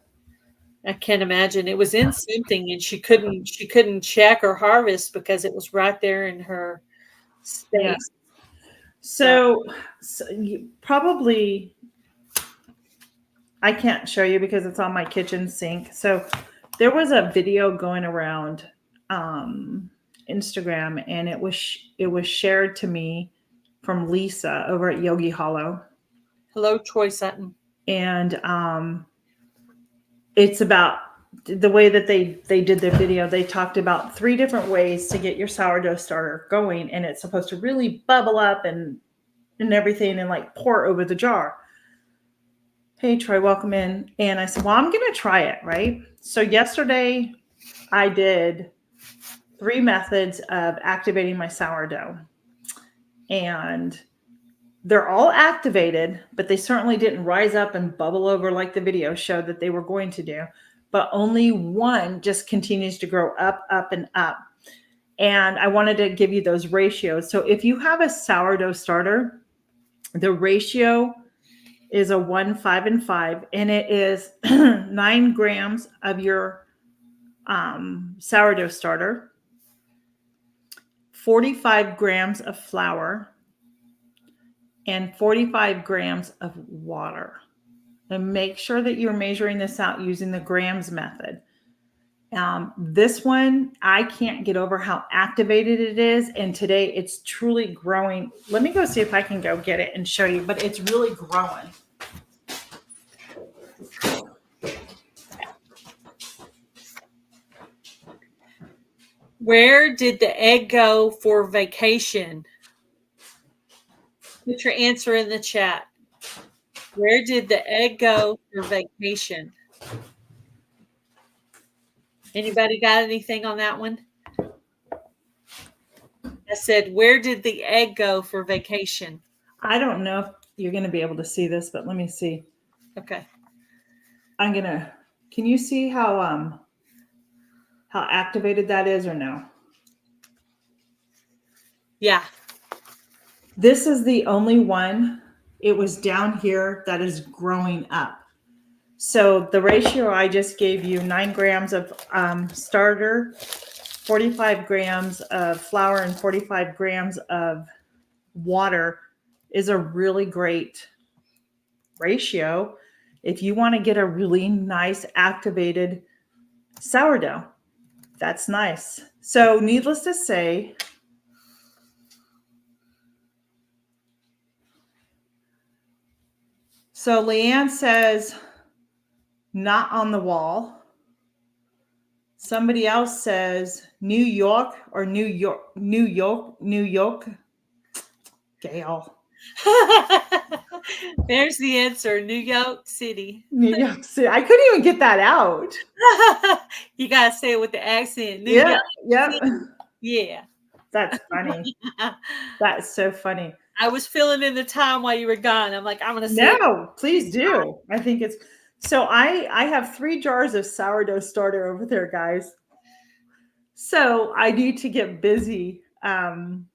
I can't imagine. It was in something and she couldn't check or harvest because it was right there in her space. Yeah. So you probably, I can't show you because it's on my kitchen sink. So there was a video going around Instagram, and it was shared to me from Lisa over at Yogi Hollow. Hello, Troy Sutton. And it's about the way that they did their video. They talked about 3 different ways to get your sourdough starter going, and it's supposed to really bubble up and everything and like pour over the jar. Hey, Troy, welcome in. And I said, well, I'm going to try it, right? So yesterday I did 3 methods of activating my sourdough. And they're all activated, but they certainly didn't rise up and bubble over like the video showed that they were going to do. But only one just continues to grow up, up, and up. And I wanted to give you those ratios. So if you have a sourdough starter, the ratio is a 1, 5, and 5, and it is 9 grams of your sourdough starter, 45 grams of flour, and 45 grams of water. And make sure that you're measuring this out using the grams method. This one, I can't get over how activated it is. And today it's truly growing. Let me go see if I can go get it and show you, but it's really growing. Where did the egg go for vacation? Put your answer in the chat. Where did the egg go for vacation? Anybody got anything on that one? I said, where did the egg go for vacation? I don't know if you're going to be able to see this, but let me see. Okay. Can you see how activated that is or no? Yeah. This is the only one. It was down here that is growing up. So the ratio I just gave you, 9 grams of starter, 45 grams of flour, and 45 grams of water is a really great ratio if you want to get a really nice activated sourdough. That's nice. So needless to say, so Leanne says, not on the wall. Somebody else says New York or New York. Gail. There's the answer. New York City. New York City. I couldn't even get that out. You got to say it with the accent. New Yeah. York Yep. City. Yeah. That's funny. That's so funny. I was filling in the time while you were gone. I'm like, I'm going to say No, please do. I think it's so I have 3 jars of sourdough starter over there, guys. So I need to get busy. I'm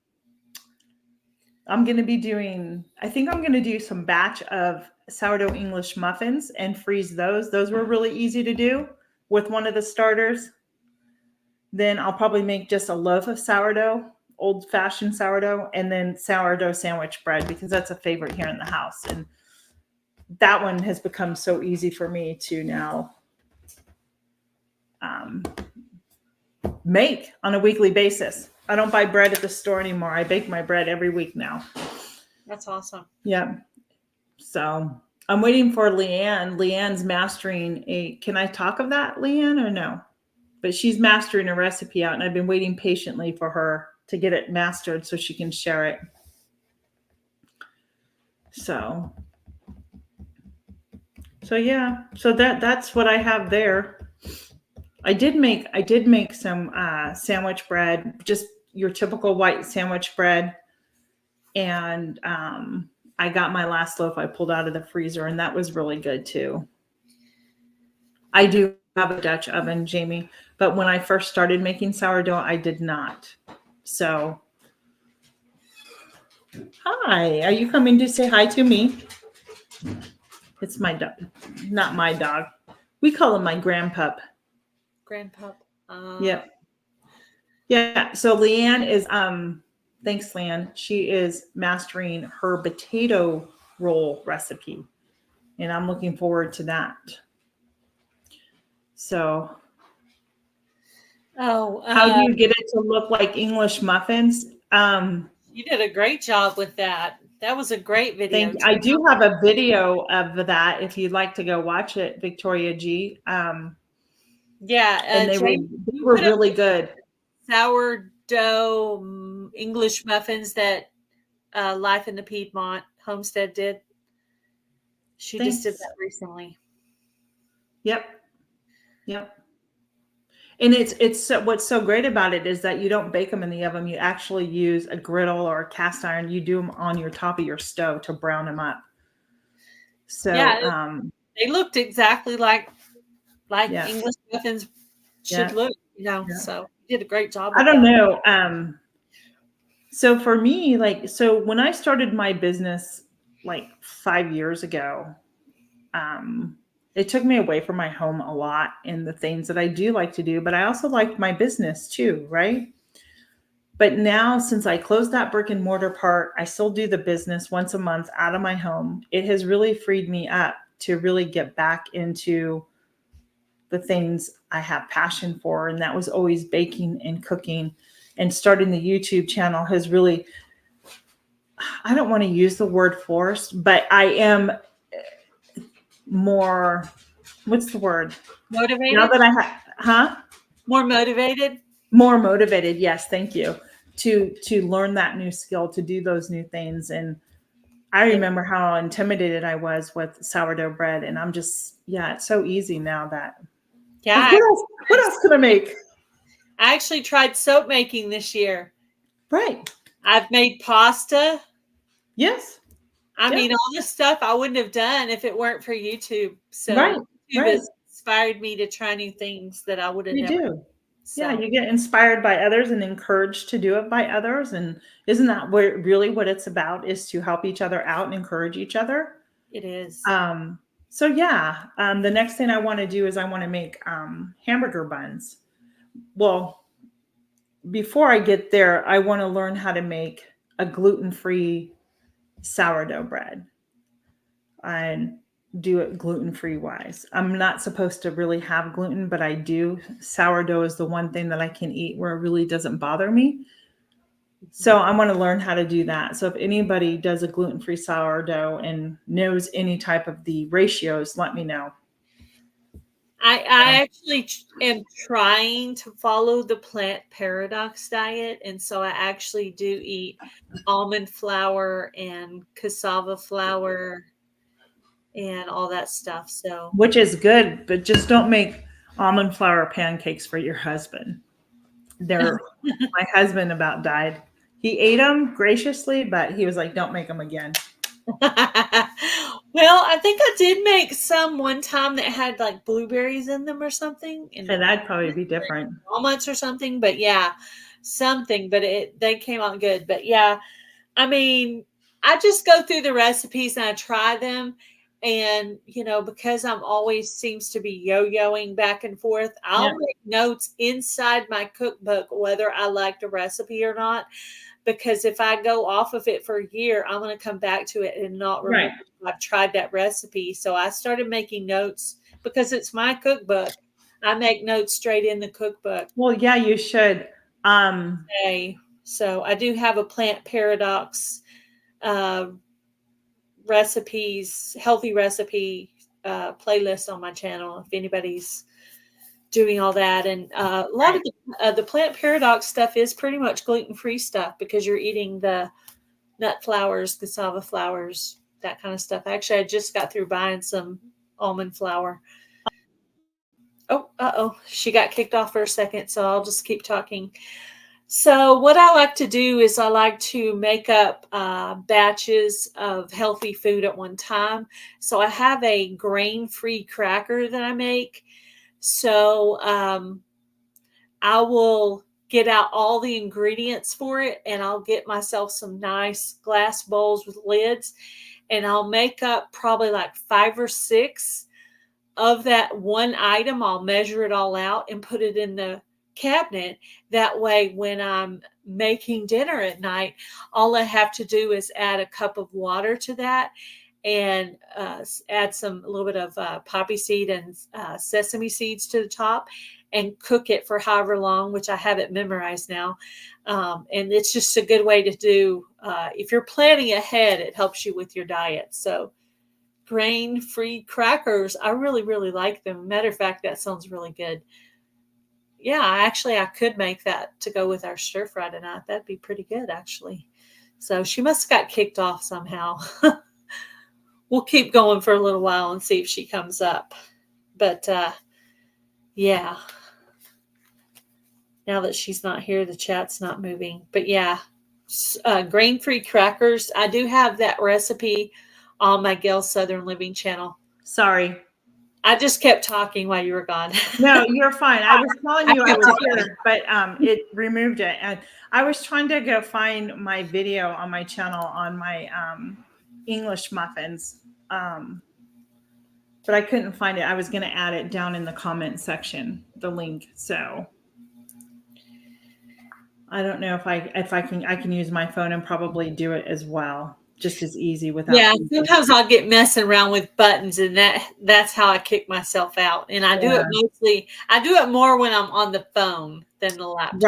going to be doing, I think I'm going to do some batch of sourdough English muffins and freeze those. Those were really easy to do with one of the starters. Then I'll probably make just a loaf of sourdough, old-fashioned sourdough, and then sourdough sandwich bread because that's a favorite here in the house. And that one has become so easy for me to now make on a weekly basis. I don't buy bread at the store anymore. I bake my bread every week now. That's awesome. Yeah. So I'm waiting for Leanne. Leanne's mastering can I talk of that, Leanne, or no? But she's mastering a recipe out, and I've been waiting patiently for her to get it mastered so she can share it. So yeah. So that's what I have there. I did make some sandwich bread, just your typical white sandwich bread. And I got my last loaf I pulled out of the freezer, and that was really good too. I do have a Dutch oven, Jamie, but when I first started making sourdough, I did not. So, hi, are you coming to say hi to me? It's my dog, not my dog. We call him my grandpup. Grandpup. Yep. Yeah. So Leanne is, thanks, Leanne. She is mastering her potato roll recipe, and I'm looking forward to that. So Oh, How do you get it to look like English muffins? you did a great job with that. That was a great video. Thank you. I do have a video of that if you'd like to go watch it, Victoria G. Yeah, And James, they you were put up really good. sourdough English muffins that Life in the Piedmont Homestead did. She just did Thanks. that recently. Yep. Yep. And what's so great about it is that you don't bake them in the oven. You actually use a griddle or a cast iron. You do them on your top of your stove to brown them up. So Yeah, they looked exactly like yeah, English muffins should yeah, look, yeah. So you did a great job I with don't that. know. So for me, so when I started my business like 5 years ago, it took me away from my home a lot in the things that I do like to do, but I also liked my business too, right? But now, since I closed that brick and mortar part, I still do the business once a month out of my home. It has really freed me up to really get back into the things I have passion for. And that was always baking and cooking. And starting the YouTube channel has really, I don't want to use the word forced, but I am more, what's the word? Now Motivated? that More motivated? more motivated. Yes. Thank you. To learn that new skill, to do those new things. And I Yeah. remember how intimidated I was with sourdough bread, and I'm just, yeah, it's so easy now that, like, Yeah, what else can I make? I actually tried soap making this year. Right. I've made pasta. Yes. I Yeah. mean, all this stuff I wouldn't have done if it weren't for YouTube. So Right. YouTube Right. has inspired me to try new things that I would have You never. do. Yeah. So You get inspired by others and encouraged to do it by others. And isn't that really what it's about, is to help each other out and encourage each other? it is. Um, so yeah, the next thing I want to do is I want to make hamburger buns. Well, before I get there, I want to learn how to make a gluten-free sourdough bread and do it gluten-free wise. I'm not supposed to really have gluten, but I do. Sourdough is the one thing that I can eat where it really doesn't bother me. So I want to learn how to do that. So if anybody does a gluten-free sourdough and knows any type of the ratios, let me know. I actually am trying to follow the plant paradox diet. And so I actually do eat almond flour and cassava flour and all that stuff. So Which is good, but just don't make almond flour pancakes for your husband. They're My husband about died. He ate them graciously, but he was like, "Don't make them again." well, I think I did make some one time that had like blueberries in them or something, And and that'd probably be different. walnuts or something. But yeah, something. But they came out good. But yeah, I mean, I just go through the recipes and I try them. And, because I'm always seems to be yo-yoing back and forth, Yeah, I'll make notes inside my cookbook, whether I like the recipe or not. Because if I go off of it for a year, I'm going to come back to it and not right. remember I've tried that recipe. So I started making notes because it's my cookbook. I make notes straight in the cookbook. Well, yeah, you should. Okay. So I do have a plant paradox uh, healthy recipe playlist on my channel if anybody's doing all that. And a lot Right. of the plant paradox stuff is pretty much gluten-free stuff because you're eating the nut flours, cassava flours, that kind of stuff. Actually, I just got through buying some almond flour. Oh, she got kicked off for a second, so I'll just keep talking. So what I like to do is I like to make up batches of healthy food at one time. So I have a grain-free cracker that I make. So I will get out all the ingredients for it, and I'll get myself some nice glass bowls with lids, and I'll make up probably like 5 or 6 of that one item. I'll measure it all out and put it in the cabinet. That way, when I'm making dinner at night, all I have to do is add a cup of water to that and add a little bit of poppy seed and sesame seeds to the top. and cook it for however long, which I have it memorized now. And it's just a good way to do, if you're planning ahead, it helps you with your diet. So grain-free crackers, I really, really like them. Matter of fact, that sounds really good. Yeah, I could make that to go with our stir fry tonight. That'd be pretty good, actually. So she must have got kicked off somehow. We'll keep going for a little while and see if she comes up. But yeah, now that she's not here, the chat's not moving. But yeah, grain-free crackers. I do have that recipe on my Gail Southern Living channel. Sorry. I just kept talking while you were gone. No, you're fine. I was telling you I was here, but it removed it. And I was trying to go find my video on my channel on my English muffins. But I couldn't find it. I was going to add it down in the comment section, the link. So I don't know if I can use my phone and probably do it as well. Just as easy without. Yeah, sometimes I'll get messing around with buttons, and that's how I kick myself out. And I do it mostly. I do it more when I'm on the phone than the laptop.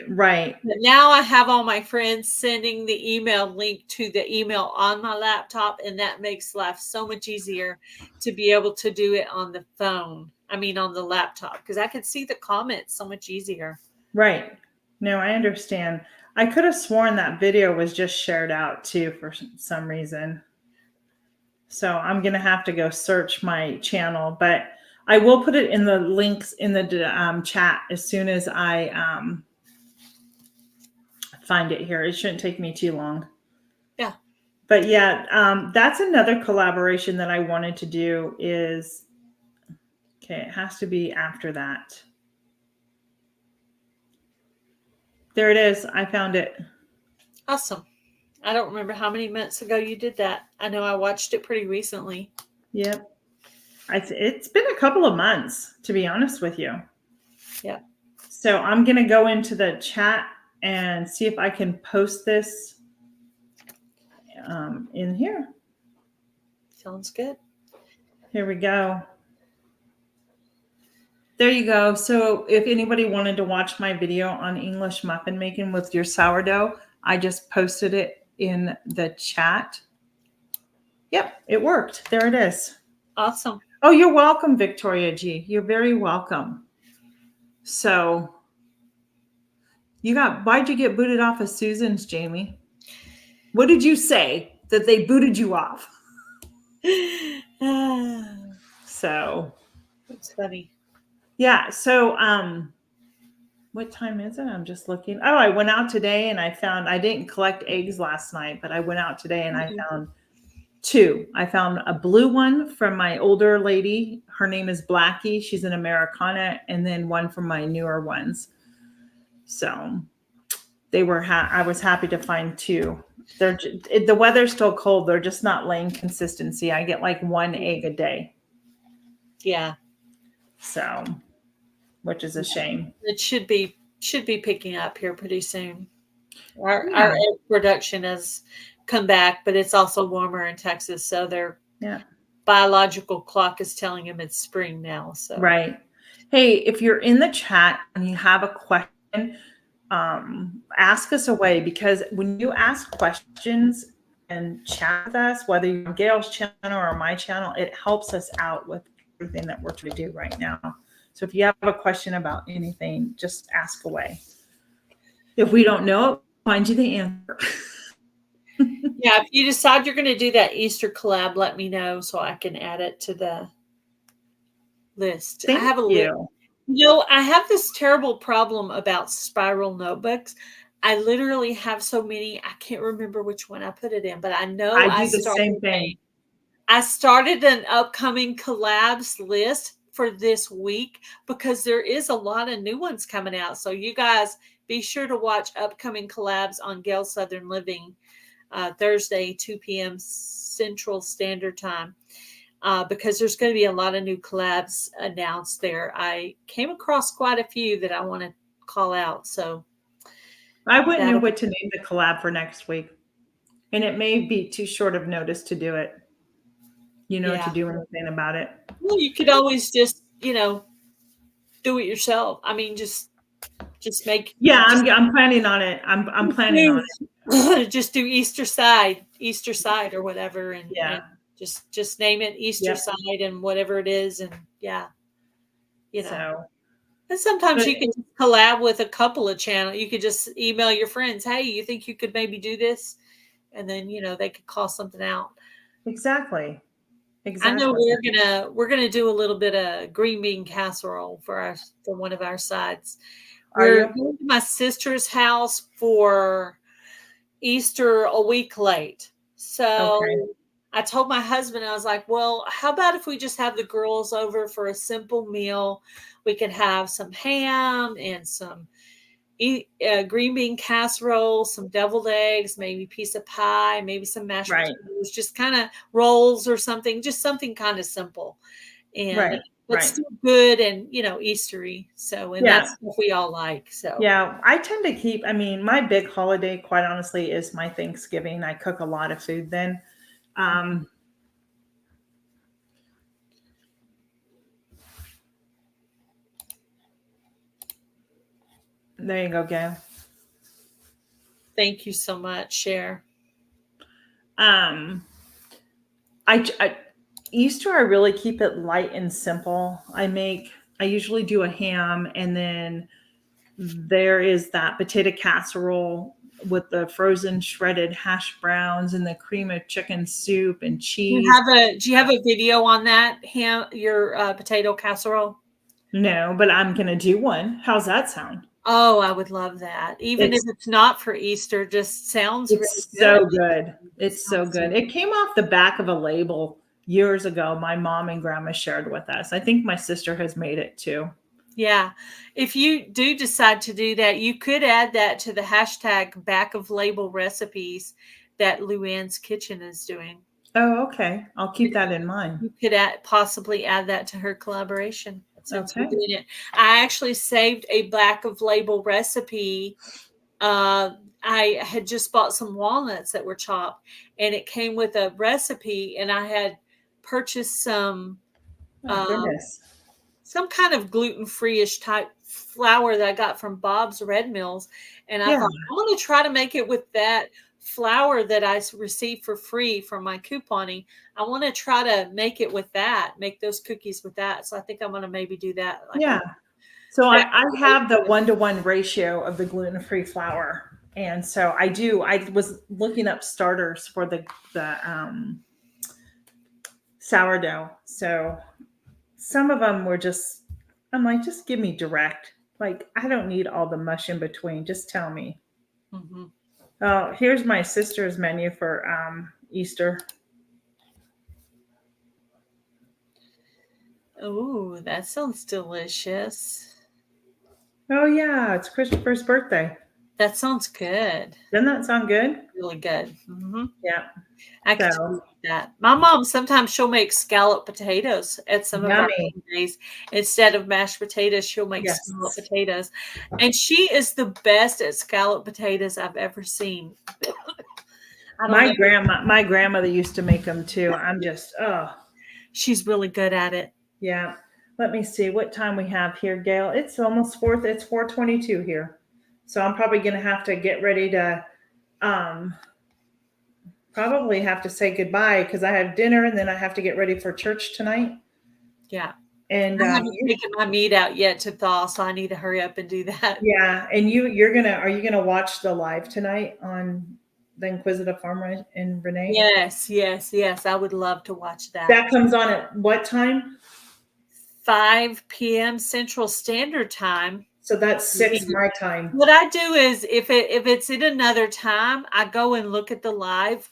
Right. But now I have all my friends sending the email link to the email on my laptop, and that makes life so much easier to be able to do it on the phone. I mean, on the laptop, because I can see the comments so much easier. Right. No, I understand. I could have sworn that video was just shared out too for some reason. So I'm going to have to go search my channel, but I will put it in the links in the chat as soon as I find it here. It shouldn't take me too long. Yeah. But yeah, that's another collaboration that I wanted to do is, okay, it has to be after that. There it is. I found it. Awesome. I don't remember how many months ago you did that. I know I watched it pretty recently. Yep. It's been a couple of months, to be honest with you. Yeah. So I'm going to go into the chat and see if I can post this in here. Sounds good. Here we go. There you go. So if anybody wanted to watch my video on English muffin making with your sourdough, I just posted it in the chat. Yep, it worked. There it is. Awesome. Oh, you're welcome, Victoria G. You're very welcome. So why'd you get booted off of Susan's, Jamie? What did you say that they booted you off? So that's funny. Yeah. So, what time is it? I'm just looking. Oh, I went out today and I didn't collect eggs last night, but I went out today and I found two. I found a blue one from my older lady. Her name is Blackie. She's an Americana. And then one from my newer ones. So they were, I was happy to find two. The weather's still cold. They're just not laying consistency. I get like one egg a day. Yeah. So, which is a shame. It should be picking up here pretty soon. Our egg production has come back, but it's also warmer in Texas, so their biological clock is telling them it's spring now. So right. Hey, if you're in the chat and you have a question, ask us away, because when you ask questions and chat with us, whether you're on Gail's channel or my channel, it helps us out with everything that we're trying to do right now. So if you have a question about anything, just ask away. If we don't know it, find you the answer. Yeah, if you decide you're going to do that Easter collab, let me know so I can add it to the list. Thank I have a you. list. I have this terrible problem about spiral notebooks. I literally have so many. I can't remember which one I put it in, but I know I do the same thing. I started an upcoming collabs list for this week because there is a lot of new ones coming out. So you guys be sure to watch upcoming collabs on Gail Southern Living Thursday, 2 p.m. Central Standard Time. Because there's going to be a lot of new collabs announced there. I came across quite a few that I want to call out. So I wouldn't know what to name the collab for next week. And it may be too short of notice to do it. To do anything about it. Well, you could always just, do it yourself. I mean, just make. Yeah, I'm planning on it. I'm planning on it. Just do Easter side or whatever, and Yeah. just name it Easter Yep. side and whatever it is, and yeah, you know. So, And sometimes but you can just collab with a couple of channels. You could just email your friends, "Hey, you think you could maybe do this?" And then they could call something out. exactly. I know Exactly. we're gonna do a little bit of green bean casserole for one of our sides. Are We're you? going to my sister's house for Easter a week late. Okay. So I told my husband, I was like, well, how about if we just have the girls over for a simple meal? We could have some ham and some green bean casserole, some deviled eggs, maybe a piece of pie, maybe some mashed Right. potatoes, just kind of rolls or something, just something kind of simple. And Right. but Right. still good and Eastery. So and Yeah. that's what we all like. So Yeah. I tend to keep, I mean, my big holiday, quite honestly, is my Thanksgiving. I cook a lot of food then. Um, there you go, Gail. thank you so much, Cher. Um, I Easter, I really keep it light and simple. I usually do a ham, and then there is that potato casserole with the frozen shredded hash browns and the cream of chicken soup and cheese. Do you have a video on that ham your potato casserole? No, but I'm gonna do one. How's that sound? Oh, I would love that. Even if It's it's not for Easter, just sounds really it's good. so good. It's so Sounds so good. It came off the back of a label years ago. My mom and grandma shared with us. I think my sister has made it too. Yeah. If you do decide to do that, you could add that to the hashtag back of label recipes that Luann's Kitchen is doing. Oh, okay. I'll keep that in mind. You could possibly add that to her collaboration since we're Okay. doing it. I actually saved a back of label recipe. I had just bought some walnuts that were chopped, and it came with a recipe, and I had purchased Oh um, goodness. some kind of gluten-free-ish type flour that I got from Bob's Red Mills. And I Yeah. thought, I'm going to try to make it with that flour that I received for free from my couponing. I want to try to make it with that, make those cookies with that. So I think I'm going to maybe do that. Yeah. So I have the 1-to-1 ratio of the gluten-free flour. And so I was looking up starters for the sourdough. So some of them were I'm like, just give me direct. Like, I don't need all the mush in between. Just tell me. Mhm. Oh, here's my sister's menu for Easter. Oh, that sounds delicious. Oh yeah, it's Christopher's birthday. That sounds good. Doesn't that sound good? Really good. Yeah. I could So do that. My mom sometimes she'll make scalloped potatoes at some of our yummy. days instead of mashed potatoes. She'll make Yes. scalloped potatoes, and she is the best at scalloped potatoes I've ever seen. I don't know. My grandmother used to make them too. I'm just She's really good at it. yeah. Let me see what time we have here, Gail. It's almost fourth. It's 4:22 here. So I'm probably gonna have to get ready to um probably have to say goodbye because I have dinner and then I have to get ready for church tonight. Yeah. And I haven't taken my meat out yet to thaw, so I need to hurry up and do that. yeah, and are you gonna watch the live tonight on the Inquisitive Farmer and Renee? Yes, yes, yes. I would love to watch that. That comes on at what time? 5 p.m. Central Standard Time. So that's 6 my time. What I do is if it's at another time, I go and look at the live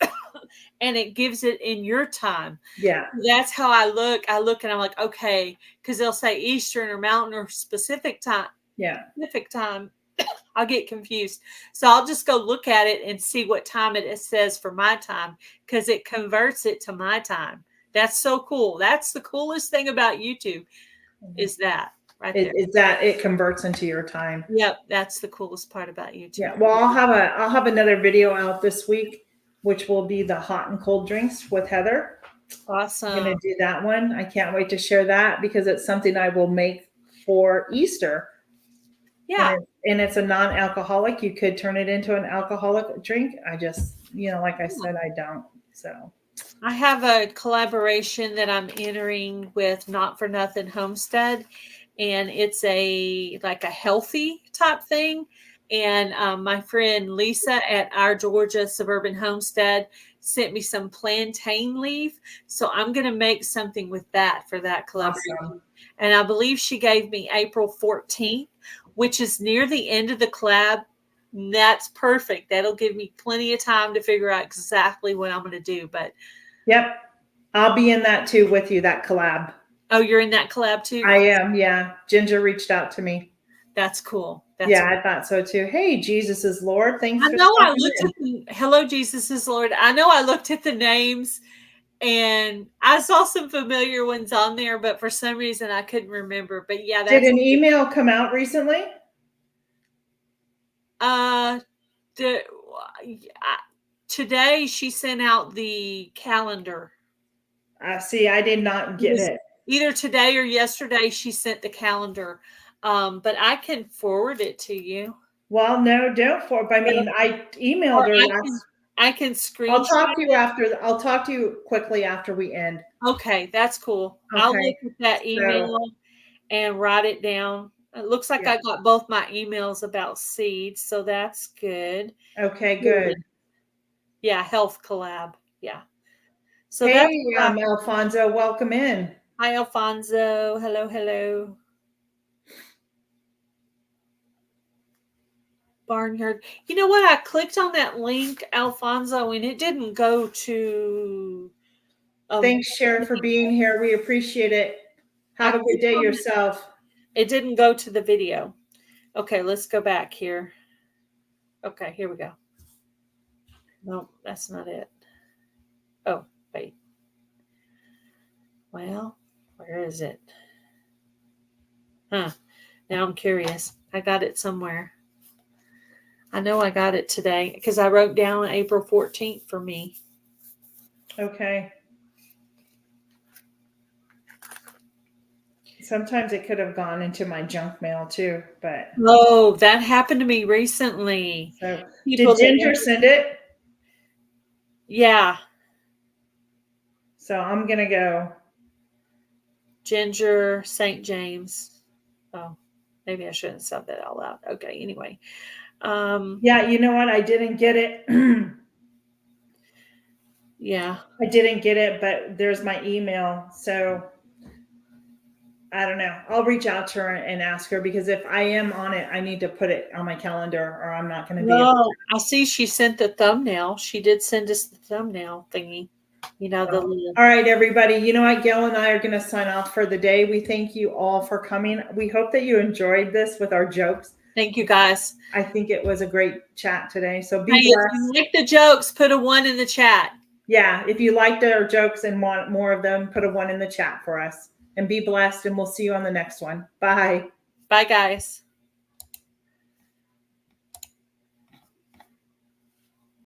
and it gives it in your time. Yeah. That's how I look. I look and I'm like, okay, because they'll say Eastern or Mountain or specific time. Yeah. Specific time. I'll get confused. So I'll just go look at it and see what time it says for my time because it converts it to my time. That's so cool. That's the coolest thing about YouTube is that right there. Is that it converts into your time. Yep, that's the coolest part about YouTube. Yeah. Well, I'll have another video out this week, which will be the hot and cold drinks with Heather. Awesome. I'm gonna do that one. I can't wait to share that because it's something I will make for Easter. Yeah. And it's a non-alcoholic. You could turn it into an alcoholic drink. I just, like I said, I don't. So I have a collaboration that I'm entering with Not for Nothing Homestead, and it's like a healthy type thing. And my friend Lisa at Our Georgia Suburban Homestead sent me some plantain leaf. So I'm going to make something with that for that collaboration. awesome. And I believe she gave me April 14th, which is near the end of the collab. That's perfect. That'll give me plenty of time to figure out exactly what I'm going to do. But Yep. I'll be in that too with you, that collab. oh, you're in that collab too? I am. Yeah. Ginger reached out to me. That's cool. I thought so too. Hey, Jesus is Lord. Thanks I for know I stopping looked in. at Hello, Jesus is Lord. I know I looked at the names and I saw some familiar ones on there, but for some reason I couldn't remember. But yeah, Did an email come out recently? Today she sent out the calendar. See, I did not get it. Either today or yesterday she sent the calendar. But I can forward it to you. Well, no, don't I mean, I emailed her. I can screenshot. I'll talk to you after. I'll talk to you quickly after we end. Okay, that's cool. Okay. I'll look at that email and write it down. It looks like I got both my emails about seeds, so that's good. Okay, good. Yeah, health collab. Yeah. So hey, Alfonso, welcome in. Hi, Alfonso. Hello, hello. Barnyard. You know what? I clicked on that link, Alfonso, and it didn't go to. Thanks, Sharon, for being here. We appreciate it. Have a good day yourself. It didn't go to the video. Okay, let's go back here. Okay, here we go. No, that's not it. Oh, wait. Well, where is it? Huh. Now I'm curious. I got it somewhere. I know I got it today because I wrote down April 14th for me. Okay. Sometimes it could have gone into my junk mail too, but. Oh, that happened to me recently. So, did Ginger send it? Yeah. So I'm going to go. Ginger, St. James. Oh, maybe I shouldn't have said that out loud. Okay, anyway. Yeah, you know what? I didn't get it. Yeah. I didn't get it, but there's my email. So I don't know. I'll reach out to her and ask her because if I am on it, I need to put it on my calendar or I'm not going to be able to. I see she sent the thumbnail. She did send us the thumbnail thingy. You know, the little. All right, everybody. You know what? Gail and I are going to sign off for the day. We thank you all for coming. We hope that you enjoyed this with our jokes. Thank you, guys. I think it was a great chat today. So be blessed. If you like the jokes, put a 1 in the chat. Yeah, if you liked our jokes and want more of them, put a 1 in the chat for us. And be blessed, and we'll see you on the next one. Bye. Bye, guys.